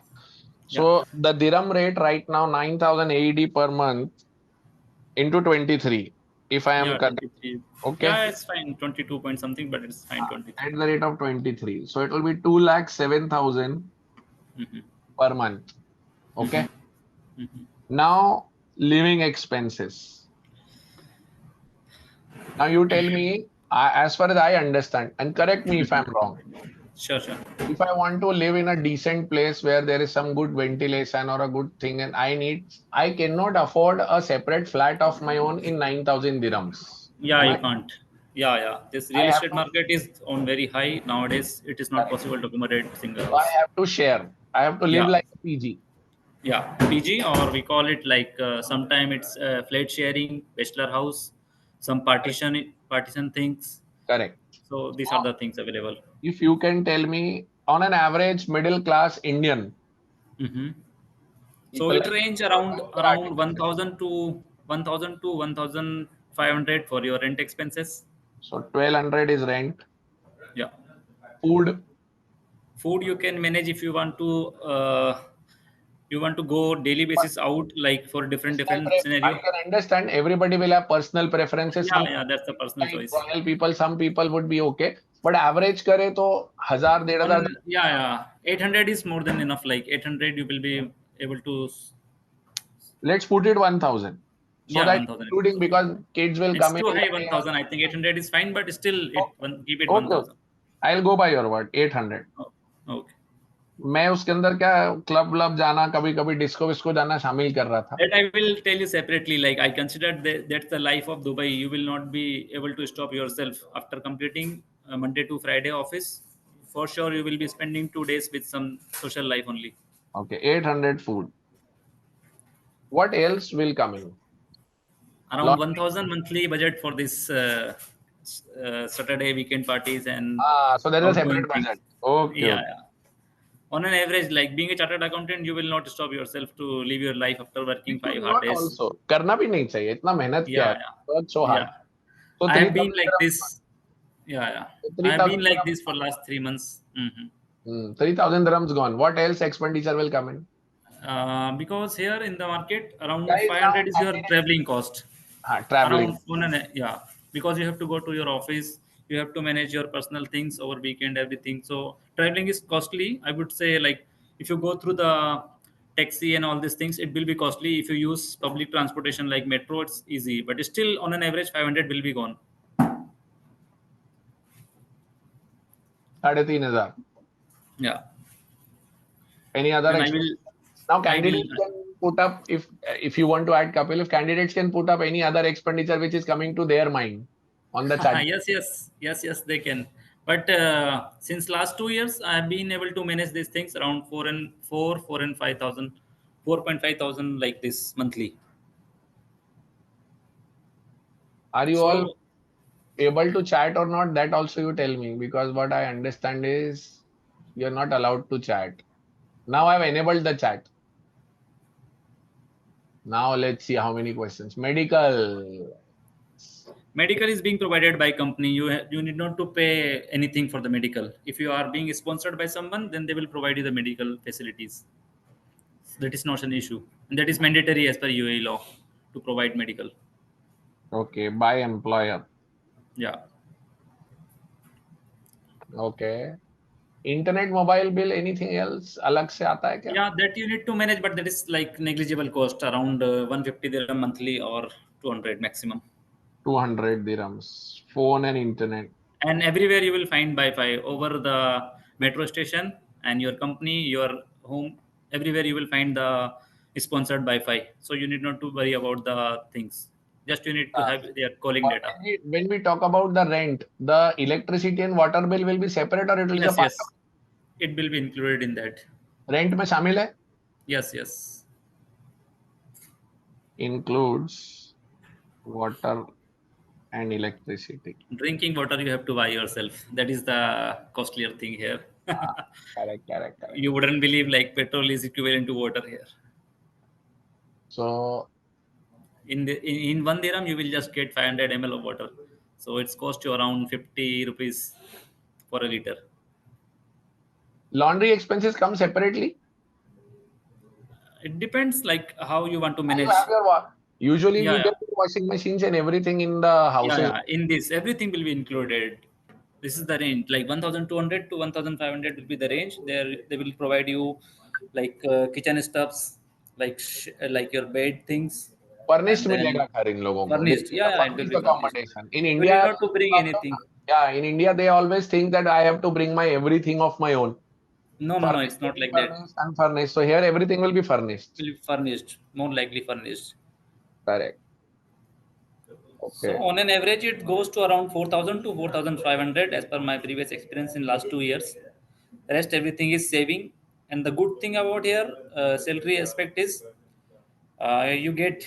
Yeah. So the dirham rate right now, 9,000 AED per month into 23, if I am Yeah, correct. 23. Okay. Yeah, it's fine. 22 point something, but it's fine. 23. At the rate of 23. So it will be 2,07,000 Mm-hmm. per month. Mm-hmm. Okay. Mm-hmm. Now living expenses. Now you tell me, as far as I understand, and correct me if I'm wrong. Sure, sure. If I want to live in a decent place where there is some good ventilation or a good thing, and I cannot afford a separate flat of my own in 9,000 dirhams. Yeah, Am you I? can't. Yeah, yeah. This I real have estate to. market is on very high nowadays. It is not Correct. possible to accommodate single So I house. have to share. I have to live Yeah, like a PG. yeah. PG, or we call it like sometime it's flat sharing, bachelor house, some Correct. partition things. Correct. So these are So the things available. if you can tell me, on an average middle class Indian, Mm-hmm. So people it like range how they around articulate. 1,000 to 1,500 for your rent expenses. So 1,200 is rent, Yeah, food. food you can manage if you want to go daily But basis out like for personal different I scenario. can understand everybody will have personal preferences. Yeah, Some yeah, that's the personal like choice. royal people, some people would be okay. But average करे तो 1,000 1,500. Yeah, yeah, 800 is more than enough. Like 800, you will be able to. Let's put it 1,000. So Yeah, that 1,000 is including okay. because kids will It's come in too high, EMI. 1,000. I think 800 is fine, but still, keep it Okay, okay. 1,000. I'll go by your word, 800. Oh, okay. मैं उसके अंदर क्या club व्लब जाना कभी कभी disco visco जाना शामिल कर रहा था. That I will tell you separately. Like I considered that's the life of Dubai. You will not be able to stop yourself after completing Monday to Friday office. For sure, you will be spending 2 days with some social life only. Okay, 800 food. What else will come in? Around Laundry. 1,000 monthly budget for this Saturday weekend parties and So there is a outgoing separate things. budget. Okay, Yeah, okay. yeah. On an average, like being a chartered accountant, you will not stop yourself to live your life after We working should 5 hard not days. also. करना भी नहीं चाहिए इतना मेहनत क्या Yeah, है. yeah, Work so yeah. hard. So I have been 3,000 like dirhams. this. Yeah, yeah. So I have 3,000 been like dirhams this for gone. last 3 months. 3,000 dirhams gone. What else expenditure will come in? Because here in the market, around Guys, now 500 is your candidate. traveling cost. Traveling. Around yeah, because you have to go to your office, you have to manage your personal things over weekend, everything. So traveling is costly. I would say like if you go through the taxi and all these things, it will be costly. If you use public transportation like metro, it's easy. But still, on an average, 500 will be gone. 3,500. Yeah, Any other and expenditure? Now I will. candidates can put up if you want to add Kapil, if candidates can put up any other expenditure which is coming to their mind on the chat. Yes, yes, yes, yes, they can. But since last 2 years, I have been able to manage these things around 4 and 5,000 like this monthly. Are you all So able to chat or not? That also you tell me because what I understand is you're not allowed to chat. Now I've enabled the chat. Now let's see how many questions. Medical. Medical is being provided by company. You need not to pay anything for the medical. If you are being sponsored by someone, then they will provide you the medical facilities. That is not an issue, and that is mandatory as per UAE law to provide medical. Okay, by employer. Yeah, Okay. Internet, mobile bill, anything else अलग से आता है क्या? yeah, that you need to manage, but that is like negligible cost, around 150 dirham monthly or 200 maximum. 200 dirhams. Phone and internet. And everywhere you will find Wi-Fi over the metro station and your company, your home. Everywhere you will find the sponsored Wi-Fi, so you need not to worry about the things. Just you need to Uh, have their calling but data. when we talk about the rent, the electricity and water bill will be separate or it will be a Yes, part yes, it will be included in that. of rent में शामिल है? Yes, yes. Includes water and electricity. Drinking water you have to buy yourself. That is the costlier thing here. Ah, correct, correct, correct. You wouldn't believe like petrol is equivalent to water here. So In 1 dirham you will just get 500 ml of water, so it's cost you around 50 rupees for a liter. laundry expenses come separately. It depends like how you want to You manage. have your usually Yeah, we yeah, get washing machines and everything in the yeah, houses. yeah. In this everything will be included. This is the range, like 1200 to 1500 will be the range. There they will provide you like kitchen stuffs, like like your bed things, Furnished and then मिलेगा घर इन लोगों को. They furnished. need Yeah, a yeah, it will furnished be furnished. accommodation. In You need India, not to bring anything. yeah, in India they always think that I have to bring my everything of my own. No, no, no, Furnished, it's not like that. furnished, unfurnished. So here everything will be furnished. Will be furnished, more likely furnished. Correct. So Okay. on an average, it goes to around 4,000 to 4,500 as per my previous experience in last 2 years. Rest everything is saving. And the good thing about here, salary aspect is you get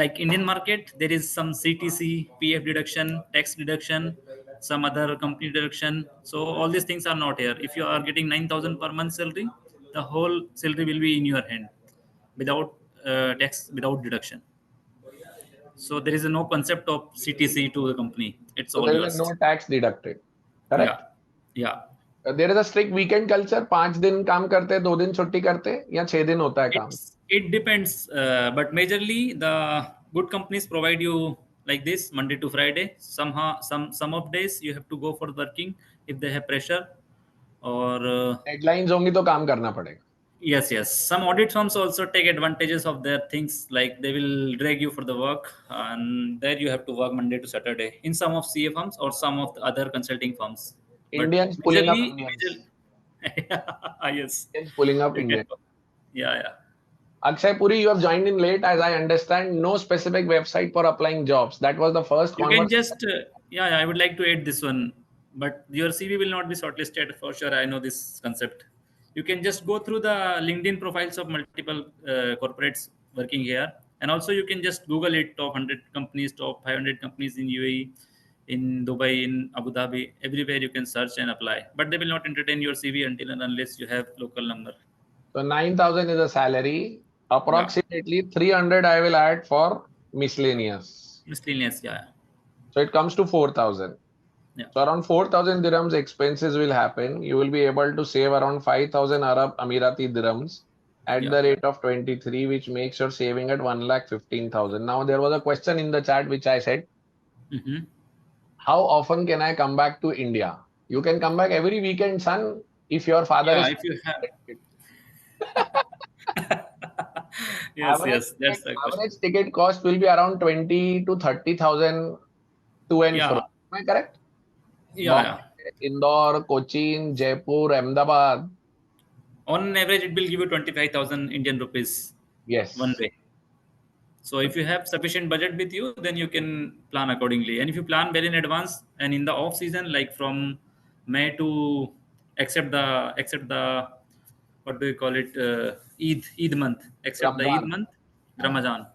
like Indian market. There is some CTC, PF deduction, tax deduction, some other company deduction. So all these things are not here. If you are getting 9,000 per month salary, the whole salary will be in your hand without tax, without deduction. So there is no concept of CTC to the company. It's So all there is no yours. tax deducted. Yeah, Correct. yeah. There is a strict weekend culture. 5 दिन काम करते, 2 दिन छुट्टी करते, या 6 दिन होता है काम. It depends, but majorly the good companies provide you like this Monday to Friday. Somehow, some of days you have to go for working if they have pressure, or Deadlines होंगी तो काम करना पड़ेगा. yes, yes. Some audit firms also take advantages of their things, like they will drag you for the work, and there you have to work Monday to Saturday in some of CA firms or some of the other consulting firms. But Indians pulling up majorly, Indians. yes, Indians pulling up you can. Indians. Yeah, yeah. Akshay Puri, you have joined in late, as I understand. No specific website for applying jobs. That was the first You can conversation. just, yeah, yeah, I would like to add this one, but your CV will not be shortlisted for sure. I know this concept. You can just go through the LinkedIn profiles of multiple corporates working here, and also you can just Google it: top 100 companies, top 500 companies in UAE, in Dubai, in Abu Dhabi. Everywhere you can search and apply, but they will not entertain your CV until and unless you have local number. So 9,000 is a salary. Yeah, Approximately 300 I will add for miscellaneous. miscellaneous. Yeah, So it comes to 4,000. yeah, So around 4,000 dirhams expenses will happen. You will be able to save around 5,000 Arab Emirati dirhams at yeah. the rate of 23, which makes your saving at 1,15,000. Now there was a question in the chat which I said, Hmm. how often can I come back to India? You can come back every weekend, son, if your father Yeah, is if you have. Yes, average yes, ticket, that's the question. average ticket cost will be around 20 to 30,000 to and fro. Yeah, Am I correct? yeah, Bombay, yeah. Indore, Cochin, Jaipur, Ahmedabad. On an average, it will give you 25,000 Indian rupees one Yes. way. So if you have sufficient budget with you, then you can plan accordingly. And if you plan well in advance and in the off season, like from May to except the what do you call it, Eid month, except the Eid Ramzan. month, Ramadan.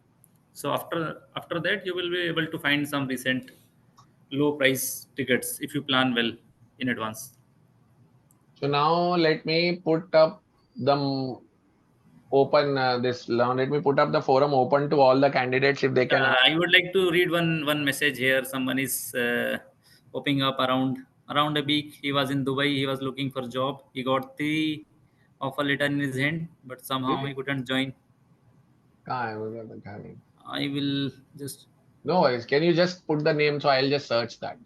So after that, you will be able to find some recent low price tickets if you plan well in advance. So now let me put up the open this. Let me put up the forum open to all the candidates if they can. I would like to read one message here. Someone is popping up around a week. He was in Dubai. He was looking for job. He got the offer letter in his hand, but somehow he Really? couldn't join. कहाँ है वो वाला कहानी? I will just No worries. Can you just put the name so I'll just search that?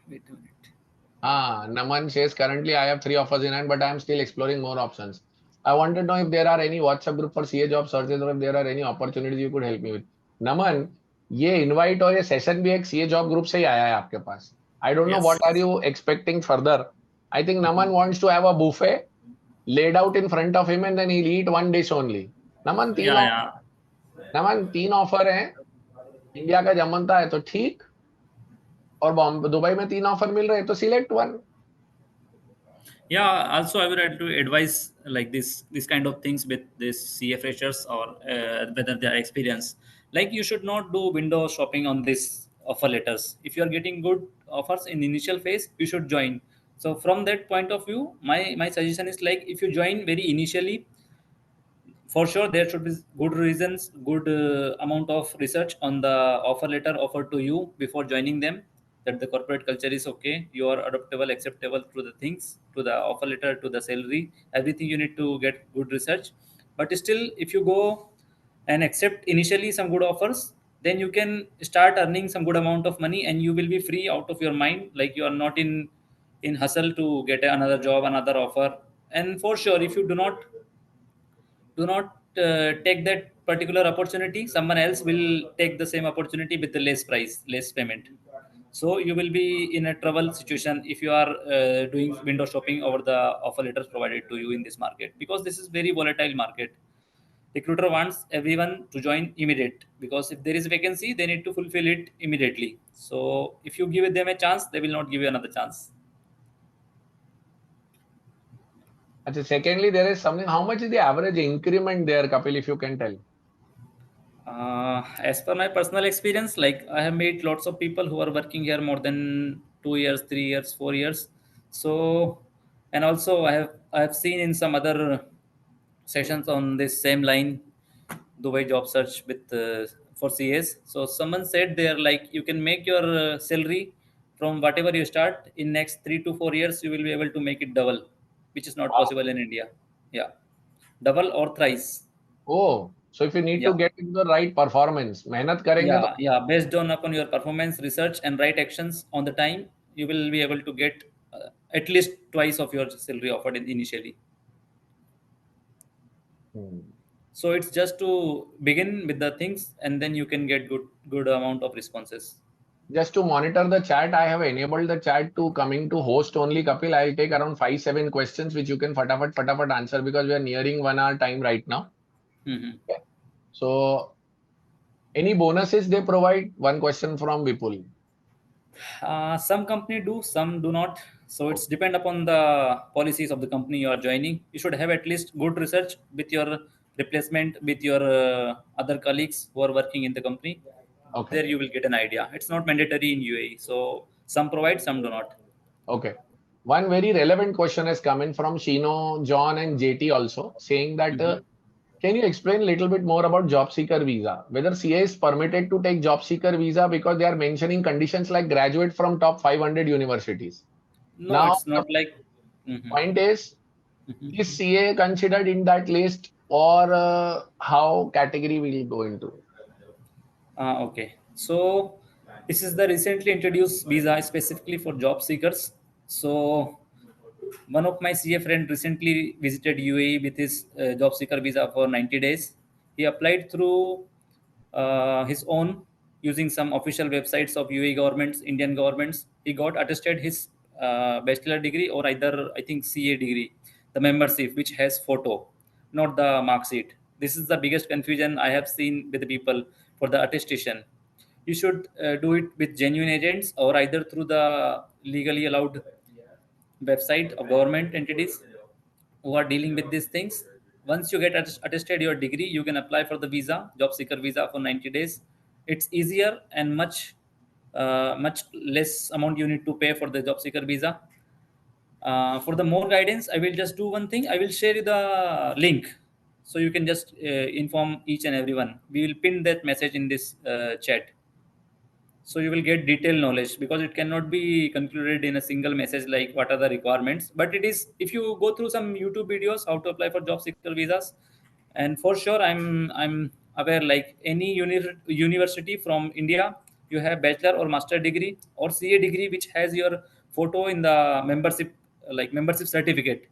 wait a minute. Naman says currently I have 3 offers in hand, but I am still exploring more options. I want to know if there are any WhatsApp group for CA job searches or if there are any opportunities you could help me with. Naman, ये invite और ये session भी एक CA job group से ही आया है आपके पास. I don't know Yes, what are yes. you expecting further. I think Mhm. Naman wants to have a buffet laid out in front of him and then he'll eat one dish only. Naman तीन Yeah, of yeah. Naman 3 offer हैं. India का जमनता है तो ठीक, और Bombay Dubai में 3 offer मिल रहे हैं तो select one. Yeah, also I would like to advise like this kind of things with this CA freshers or whether they are experienced. Like you should not do window shopping on this offer letters. If you are getting good offers in initial phase, you should join. So from that point of view, my suggestion is like if you join very initially, for sure there should be good reasons, good amount of research on the offer letter offered to you before joining them, that the corporate culture is okay, you are adaptable, acceptable to the things, to the offer letter, to the salary, everything you need to get good research. But still if you go and accept initially some good offers, then you can start earning some good amount of money and you will be free out of your mind, like you are not in hustle to get another job, another offer. And for sure if you do not take that particular opportunity, someone else will take the same opportunity with the less price, less payment. So you will be in a trouble situation if you are doing window shopping over the offer letters provided to you in this market, because this is very volatile market. Recruiter wants everyone to join immediate, because if there is a vacancy they need to fulfill it immediately. So if you give them a chance, they will not give you another chance. अच्छा, secondly, there is something. How much is the average increment there, Kapil, if you can tell? As per my personal experience, like I have met lots of people who are working here more than 2 years, 3 years, 4 years. So, and also I have seen in some other sessions on this same line, Dubai job search with for CS. So someone said they are like you can make your salary from whatever you start in next 3 to 4 years, you will be able to make it double, which is not Wow. possible in India. Yeah, double or thrice. Oh, so if you need to Yeah. get into the right performance, मेहनत करेंगे तो. Yeah, based on upon your performance, research, and right actions on the time, you will be able to get at least twice of your salary offered initially. Hmm. So it's just to begin with the things, and then you can get good amount of responses. Just to monitor the chat, I have enabled the chat to coming to host only, Kapil. I'll take around 5, 7 questions which you can fatafat answer because we are nearing 1 hour time right now. Mhm. Okay. So, any bonuses they provide? One question from Vipul. Some company do, some do not. So it's depend upon the policies of the company you are joining. You should have at least good research with your replacement, with your other colleagues who are working in the company. Okay. There you will get an idea. It's not mandatory in UAE. So some provide, some do not. Okay. One very relevant question has come in from Shino, John, and JT also, saying that Mhm. can you explain a little bit more about job seeker visa? Whether CA is permitted to take job seeker visa because they are mentioning conditions like graduate from top 500 universities. No, Now, it's the not like. Mhm. point is Mhm. CA considered in that list or how category will go into? Okay. So this is the recently introduced visa specifically for job seekers. So one of my CA friend recently visited UAE with his job seeker visa for 90 days. He applied through his own, using some official websites of UAE governments, Indian governments. He got attested his bachelor degree or either I think CA degree, the membership which has photo, not the mark sheet. This is the biggest confusion I have seen with the people for the attestation. You should do it with genuine agents or either through the legally allowed website of government entities who are dealing with these things. Once you get attested your degree, you can apply for the visa, job seeker visa for 90 days. It's easier and much less amount you need to pay for the job seeker visa. For the more guidance, I will just do one thing. I will share you the link, so you can just inform each and everyone. We will pin that message in this chat, so you will get detailed knowledge, because it cannot be concluded in a single message like what are the requirements. But it is, if you go through some YouTube videos how to apply for job seeker visas, and for sure I'm aware, like any university from India, you have bachelor or master degree or CA degree which has your photo in the membership, like membership certificate,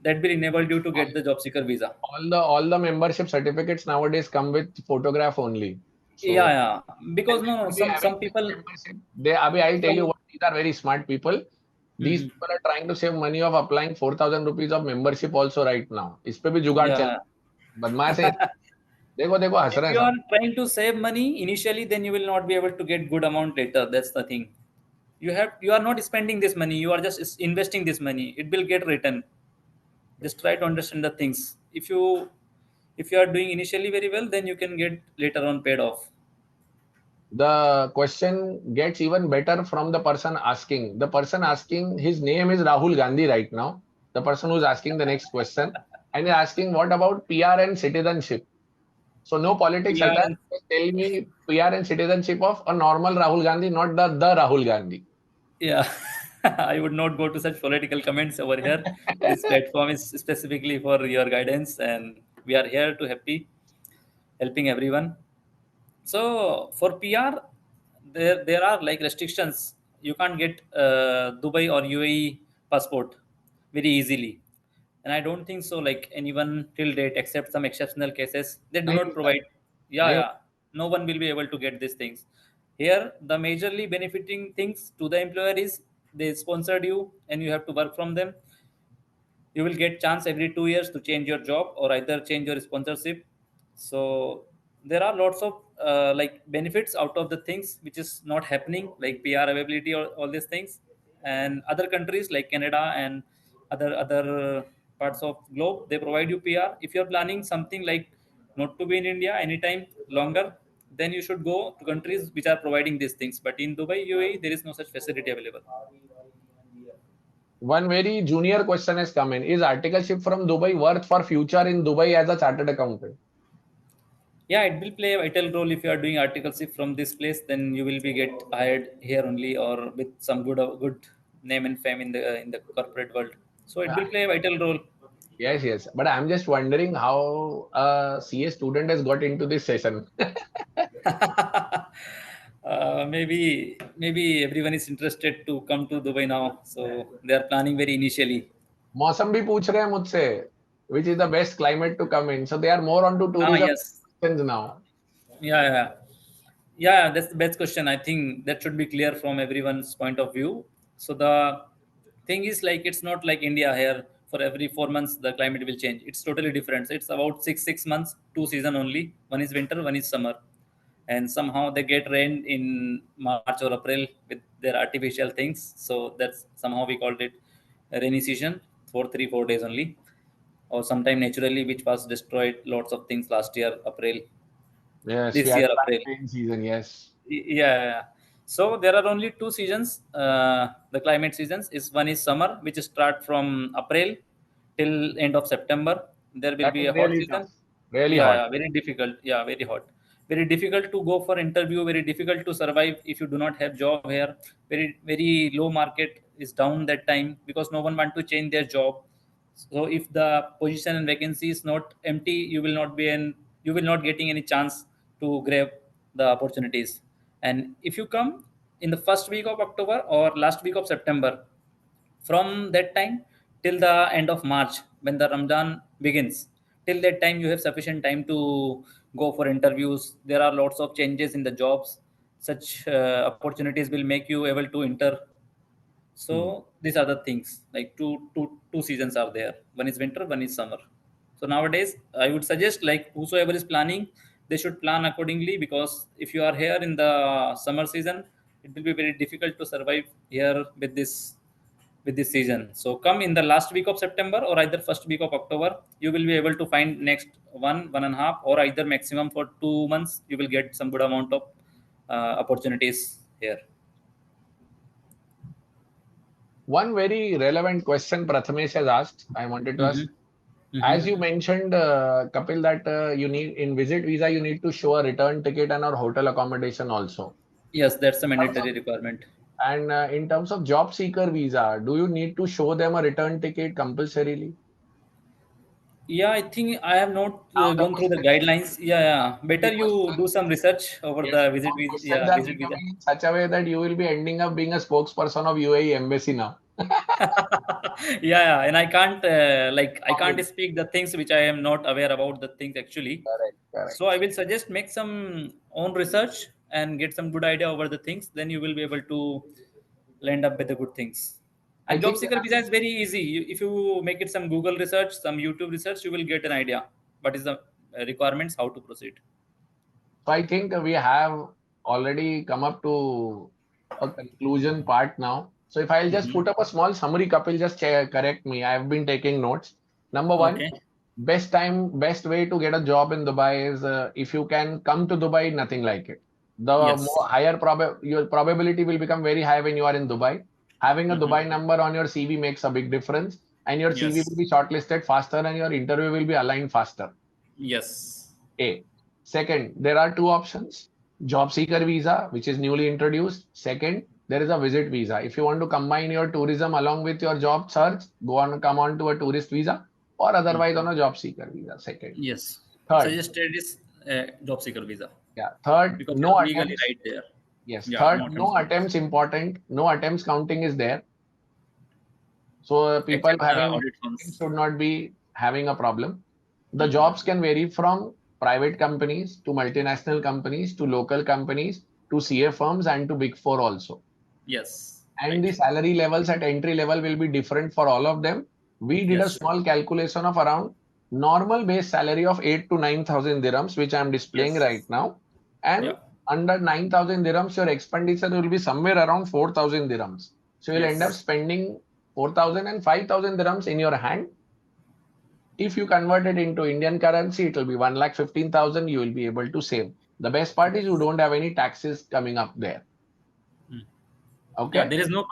that will enable you to all, get the job seeker visa. all the membership certificates nowadays come with photograph only. Yeah, So yeah, because and no, they no, will be some having this people, membership. I'll tell you some what, these are very smart people. These Mhm. people are trying to save money of applying 4,000 rupees of membership also right now. इस पे भी जुगाड़ चल Yeah. रहा है. बदमाश है. देखो देखो हंस If रहे हैं you are सब. trying to save money initially, then you will not be able to get good amount later. That's the thing. You are not spending this money. You are just investing this money. It will get returned. Just try to understand the things. If you are doing initially very well, then you can get later on paid off. The question gets even better from the person asking. The person asking, his name is Rahul Gandhi right now. The person who's asking the next question, and he's asking, what about PR and citizenship? So no politics PR attached. and Just tell me PR and citizenship of a normal Rahul Gandhi, not the Rahul Gandhi. Yeah, I would not go to such political comments over here. This platform is specifically for your guidance, and we are here to helping everyone. So for PR, there are like restrictions. You can't get Dubai or UAE passport very easily, and I don't think so. Like anyone till date, except some exceptional cases, they do नहीं not मिलता. provide. Yeah, नहीं. yeah. No one will be able to get these things. Here, the majorly benefiting things to the employer is they sponsored you, and you have to work from them. You will get chance every 2 years to change your job or either change your sponsorship. So there are lots of like benefits out of the things which is not happening, like PR availability or all these things. And other countries like Canada and other parts of globe, they provide you PR. If you're planning something like not to be in India anytime longer, then you should go to countries which are providing these things. But in Dubai, UAE, there is no such facility available. One very junior question has come in. Is articleship from Dubai worth for future in Dubai as a chartered accountant? Yeah, it will play a vital role. If you are doing articleship from this place, then you will be get hired here only, or with some good name and fame in the corporate world. So it will play a vital role. Yes, yes. But I'm just wondering how a CA student has got into this session. Maybe everyone is interested to come to Dubai now, so they are planning very initially. मौसम भी पूछ रहे हैं मुझसे, which is the best climate to come in. So they are more onto tourism Yes. questions now. Yeah, yeah. Yeah, that's the best question. I think that should be clear from everyone's point of view. So the thing is, like, it's not like India here. For every 4 months, the climate will change. It's totally different. It's about six months, two season only. One is winter, one is summer, and somehow they get rain in March or April with their artificial things. So that's somehow we called it a rainy season for 3 4 days only, or sometime naturally, which was destroyed lots of things last year, April, Yes, we this had year, a bad April. rain season. Yes. Yeah, yeah. So there are only two seasons. The climate seasons is one is summer, which start from April till end of September. There will That be is a hot really season. tough. Really Yeah, hot. yeah, very difficult. Yeah, very hot. Very difficult to go for interview. Very difficult to survive if you do not have job here. Very low market is down that time because no one want to change their job. So if the position and vacancy is not empty, you will not getting any chance to grab the opportunities. And if you come in the first week of October or last week of September, from that time till the end of March, when the Ramadan begins, till that time you have sufficient time to go for interviews. There are lots of changes in the jobs. Such opportunities will make you able to enter. Hmm. So these are the things, like two seasons are there. One is winter, one is summer. So nowadays, I would suggest like whosoever is planning, they should plan accordingly, because if you are here in the summer season, it will be very difficult to survive here with this season. So come in the last week of September or either first week of October, you will be able to find next 1.5, or either maximum for 2 months, you will get some good amount of opportunities here. One very relevant question Prathamesh has asked, I wanted to Mm-hmm. ask. Mm-hmm. As you mentioned, Kapil, that you need in visit visa, you need to show a return ticket and or hotel accommodation also. Yes, that's a In terms of mandatory requirement. And in terms of job seeker visa, do you need to show them a return ticket compulsorily? Yeah, I think I have not Now the gone through the question is, guidelines. Yeah, yeah. the Better you do questions, some research over yes, the visit now visa. questions Yeah, are visit visa. becoming in such a way that you will be ending up being a spokesperson of UAE embassy now. Yeah, yeah, and I can't I can't Comment. speak the things which I am not aware about the things actually. Correct, So I correct. will suggest make some own research and get some good idea over the things. Then you will be able to land up with the good things. I And job think there seeker are visa is very easy. If you make it some Google research, some YouTube research, you will get an idea. What is the requirements, how to proceed. So I think we have already come up to a conclusion part now. So if I'll just Hmm. put up a small summary, Kapil, just correct me. I have been taking notes. Number one, Okay. best way to get a job in Dubai is if you can come to Dubai, nothing like it. The Yes. more higher your probability will become very high when you are in Dubai. Having a Hmm. Dubai number on your CV makes a big difference, and your CV will Yes. be shortlisted faster, and your interview will be aligned faster. Yes. A. Second, there are two options. Job seeker visa, which is newly introduced. Second, there is a visit visa. If you want to combine your tourism along with your job search, come on to a tourist visa or otherwise Mhm. on a job seeker visa. Second. Yes. Third, Suggested is job seeker visa yeah. Third, because no you're legally attempts. right there. Yes. Yeah, Third, no attempts no counts attempts important. No attempts counting is there. So people except having audit firms. should not be having a problem. The Hmm. jobs can vary from private companies to multinational companies to local companies to CA firms and to Big Four also. Yes. And Right. the salary levels at entry level will be different for all of them. We did a Yes. small calculation of around normal base salary of 8 to 9,000 dirhams, which I'm displaying right Yes. now. And Yeah. under 9,000 dirhams, your expenditure will be somewhere around 4,000 dirhams. So you'll end up Yes. spending 4,000 and 5,000 dirhams in your hand. If you convert it into Indian currency, it will be 1,15,000 you will be able to save. The best part is you Yes. don't have any taxes coming up there. Mm. Yeah, Okay? there is no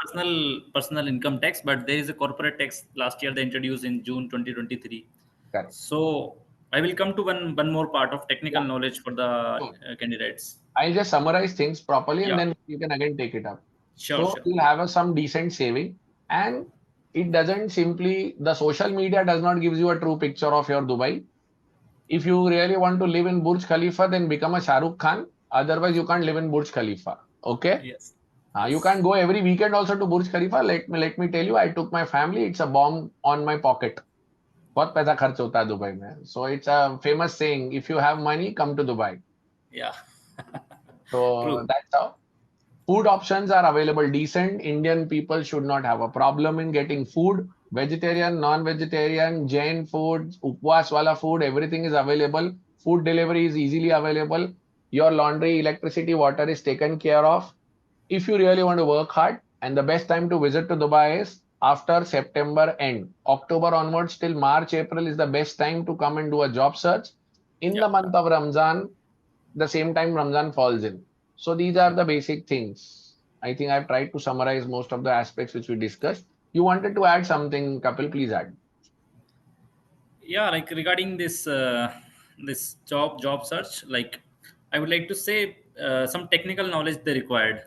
personal income tax, but there is a corporate tax. Last year they introduced in June 2023. Correct. So I will come to one more part of technical Yeah. knowledge for the So candidates. I'll just summarize things properly and Yeah. then you can again take it up. Sure. So Sure. you'll have some decent saving and it doesn't simply, the social media does not give you a true picture of your Dubai. If you really want to live in Burj Khalifa, then become a Shah Rukh Khan. Otherwise, you can't live in Burj Khalifa. Okay? Yes. You Yes. can't go every weekend also to Burj Khalifa. Let me tell you, I took my family. It's a bomb on my pocket. बहुत पैसा खर्च होता है Dubai में. So it's a famous saying, if you have money, come to Dubai. Yeah. So True. that's how. Food options are available decent. Indian people should not have a problem in getting food. Vegetarian, non-vegetarian, Jain food, upwas wala food, everything is available. Food delivery is easily available. Your laundry, electricity, water is taken care of. If you really want to work hard, and the best time to visit to Dubai is after September end. October onwards till March, April is the best time to come and do a job search. In Yeah. the month of Ramzan, the same time Ramzan falls in. So these are True. the basic things. I think I've tried to summarize most of the aspects which we discussed. You wanted to add something, Kapil, please add. Yeah, like regarding this job search, like I would like to say some technical knowledge they required.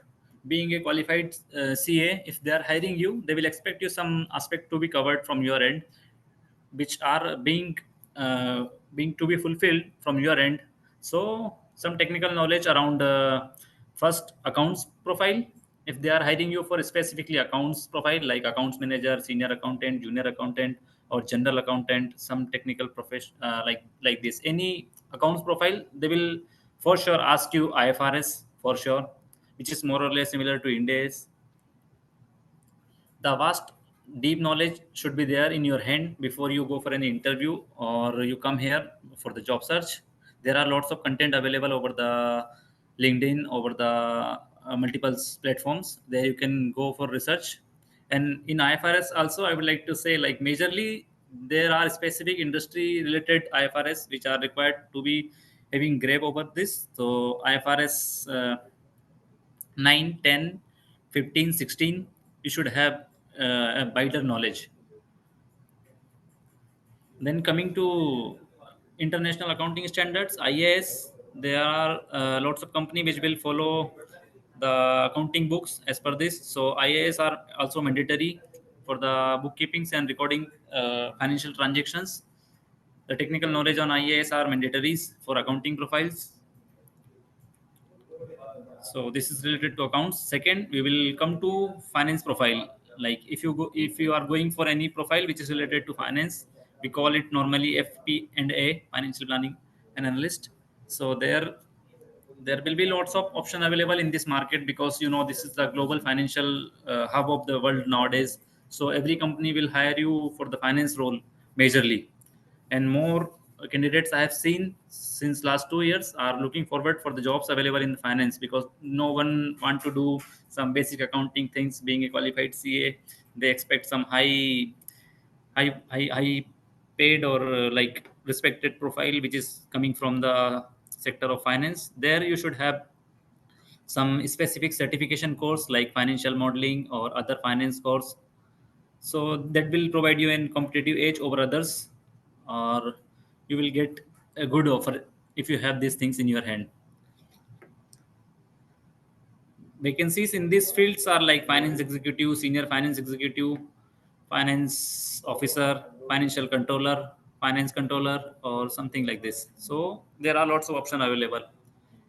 Being a qualified CA, if they are hiring you, they will expect you some aspect to be covered from your end, which are uh, being to be fulfilled from your end. So some technical knowledge around first accounts profile. If they are hiring you for specifically accounts profile like accounts manager, senior accountant, junior accountant, or general accountant, some technical profession like this, any accounts profile, they will for sure ask you IFRS for sure, which is more or less similar to India's. The vast deep knowledge should be there in your hand before you go for any interview or you come here for the job search. There are lots of content available over the LinkedIn, over the multiple platforms. There you can go for research. And in IFRS also, I would like to say, like, majorly there are specific industry related IFRS which are required to be having grab over this. So IFRS 9, 10, 15, 16, you should have a wider knowledge. Then coming to international accounting standards, IAS, there are lots of company which will follow the accounting books as per this. So IAS are also mandatory for the bookkeepings and recording financial transactions. The technical knowledge on IAS are mandatories for accounting profiles. So this is related to accounts. Second, we will come to finance profile. Like if you are going for any profile which is related to finance, we call it normally FP and A, financial planning and analyst. So there will be lots of option available in this market, because this is the global financial hub of the world nowadays. So every company will hire you for the finance role majorly, and more candidates I have seen since last 2 years are looking forward for the jobs available in finance, because no one want to do some basic accounting things. Being a qualified CA, they expect some high paid or like respected profile which is coming from the sector of finance. There you should have some specific certification course like financial modeling or other finance course, so that will provide you an competitive edge over others, or you will get a good offer if you have these things in your hand. Vacancies in these fields are like finance executive, senior finance executive, finance officer, financial controller, finance controller, or something like this. So there are lots of options available.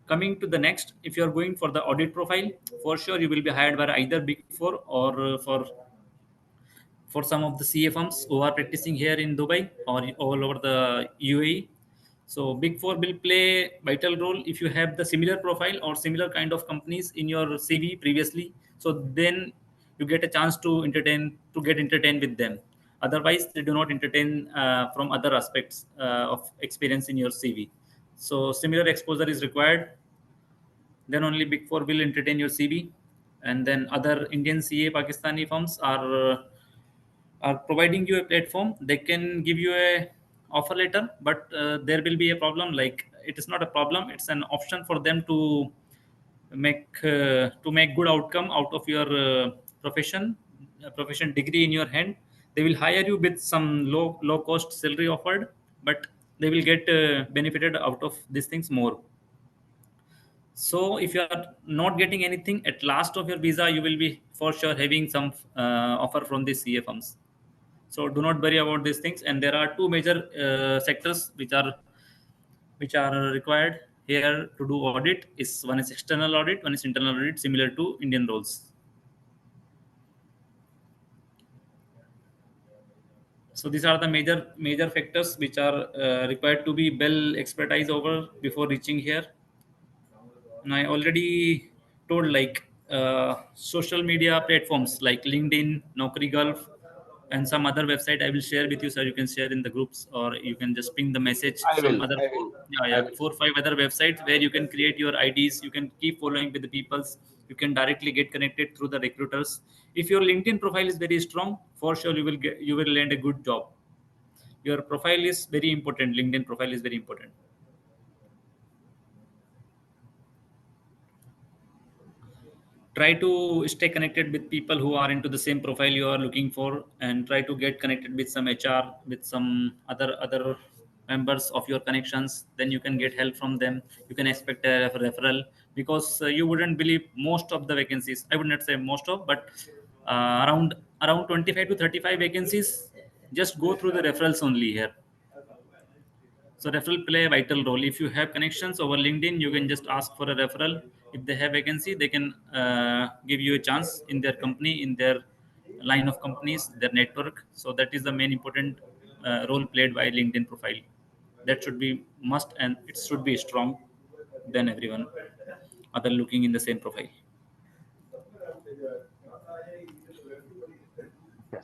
Coming to the next, if you are going for the audit profile, for sure you will be hired by either Big Four or for some of the CA firms who are practicing here in Dubai or all over the UAE. So Big Four will play vital role if you have the similar profile or similar kind of companies in your CV previously. So then you get a chance to get entertained with them. Otherwise, they do not entertain from other aspects of experience in your CV. So similar exposure is required, then only Big Four will entertain your CV. And then other Indian CA Pakistani firms are providing you a platform. They can give you a offer letter, but there will be a problem. Like, it is not a problem; it's an option for them to make good outcome out of your profession degree in your hand. They will hire you with some low cost salary offered, but they will get benefited out of these things more. So if you are not getting anything at last of your visa, you will be for sure having some offer from the CA firms. So do not worry about these things. And there are two major sectors which are required here to do audit. Is one is external audit, one is internal audit, similar to Indian roles. So these are the major factors which are required to be well expertise over before reaching here. And I already told, like, social media platforms like LinkedIn, Naukri Gulf, and some other website I will share with you, sir. You can share in the groups, or you can just ping the message. I Some will. other I four, will. yeah, I yeah, will. 4 5 other websites where you can create your IDs. You can keep following with the peoples. You can directly get connected through the recruiters. If your LinkedIn profile is very strong, for sure you will land a good job. Your profile is very important. LinkedIn profile is very important. Try to stay connected with people who are into the same profile you are looking for, and try to get connected with some HR, with some other members of your connections. Then you can get help from them. You can expect a referral, because you wouldn't believe most of the vacancies, I would not say most of, but around 25 to 35 vacancies just go through the referrals only here. So referral play a vital role. If you have connections over LinkedIn, you can just ask for a referral. If they have vacancy, they can give you a chance in their company, in their line of companies, their network. So that is the main important role played by LinkedIn profile. That should be must, and it should be strong than everyone other looking in the same profile. Okay.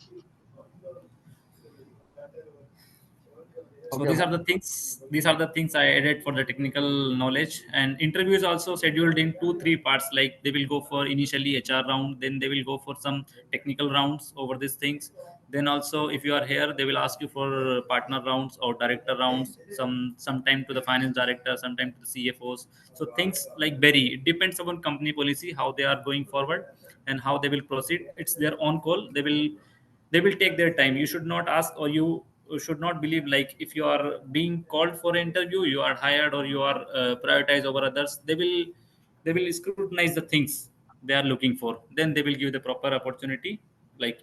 So Okay. these are the things. These are the things I added for the technical knowledge. And interview is also scheduled in 2 3 parts. Like, they will go for initially HR round, then they will go for some technical rounds over these things. Then also, if you are here, they will ask you for partner rounds or director rounds. Sometime to the finance director, sometime to the CFOs. So things like vary. It depends upon company policy how they are going forward. and how they will proceed. It's their own call. They will take their time. You should not ask, or you should not believe like if you are being called for an interview, you are hired, or you are prioritized over others. They will scrutinize the things they are looking for. Then they will give the proper opportunity, like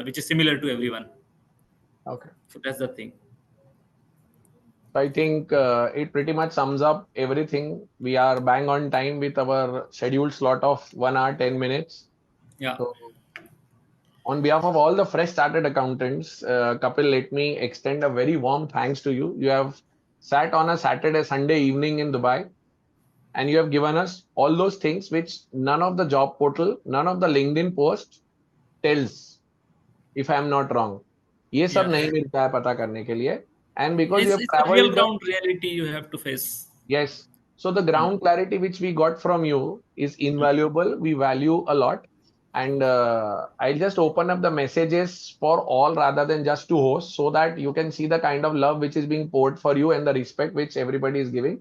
which is similar to everyone. Okay. So that's the thing. So I think it pretty much sums up everything. We are bang on time with our scheduled slot of 1 hour, 10 minutes. Yeah. So on behalf of all the fresh started accountants, Kapil, let me extend a very warm thanks to you. You have sat on a Saturday, Sunday evening in Dubai, and you have given us all those things which none of the job portal, none of the LinkedIn post tells, if I am not wrong. ये सब Yeah. नहीं मिलता है पता करने के लिए. And because you it's have it's a real traveled the ground reality you have to face. yes. So the Hmm. ground clarity which we got from you is invaluable. We value a lot. And I'll just open up the messages for all rather than just to host so that you can see the kind of love which is being poured for you and the respect which everybody is giving.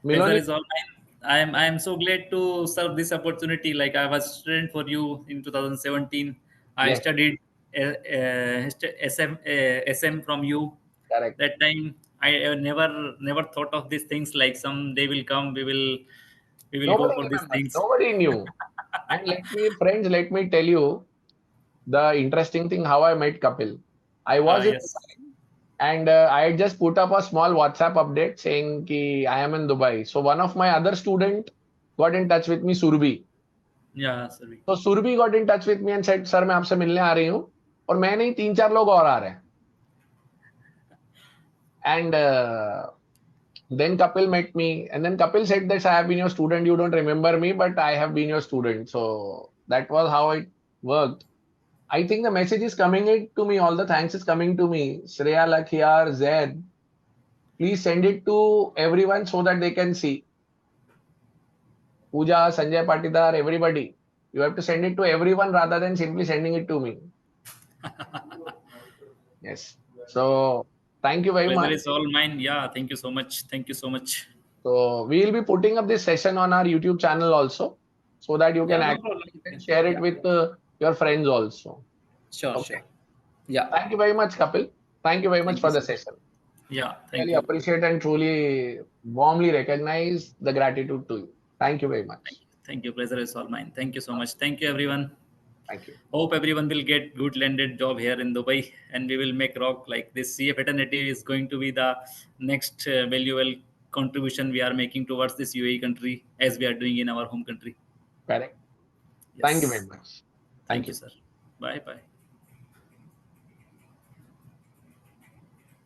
Pleasure Miloni, is all mine. I'm so glad to serve this opportunity. Like I was student for you in 2017. I yes, studied SM from you. correct. That time I never thought of these things. Like someday will come, we will go Nobody for these remembers. things. Nobody knew. And friends, let me tell you the interesting thing how I met Kapil. I was in Yes. and I had just put up a small WhatsApp update saying ki I am in Dubai. So one of my other student got in touch with me, Surbi. Yeah, sorry. So Surbi got in touch with me and said, "Sir, मैं आपसे मिलने आ रही हूँ और मैं नहीं 3-4 लोग और आ रहे हैं." And then Kapil met me, and then Kapil said that I have been your student. You don't remember me, but I have been your student. So that was how it worked. I think the message is coming in to me. All the thanks is coming to me. Shreya Lakhiyar, Zaid, please send it to everyone so that they can see. Pooja, Sanjay Patidar, everybody. You have to send it to everyone rather than simply sending it to me. Yes. So thank you very Pleasure much. is all mine. Yeah, thank you so much. Thank you so much. So we will be putting up this session on our YouTube channel also, so that you can Yeah, no access problem. it and share it Yeah, with your friends also. sure, Okay. sure. Yeah, Thank you very much, Kapil. Thank you very much thank you for the so much. session. Yeah, thank Really you. appreciate and truly warmly recognize the gratitude to you. Thank you very Thank much. you. Thank you. Pleasure is all mine. Thank you so much. Thank you, everyone. Thank you. Hope everyone will get good landed job here in Dubai, and we will make rock. Like this CA fraternity is going to be the next valuable contribution we are making towards this UAE country as we are doing in our home country. Correct. Thank you very Yes. much. Thank Thank you, you. sir. Bye bye.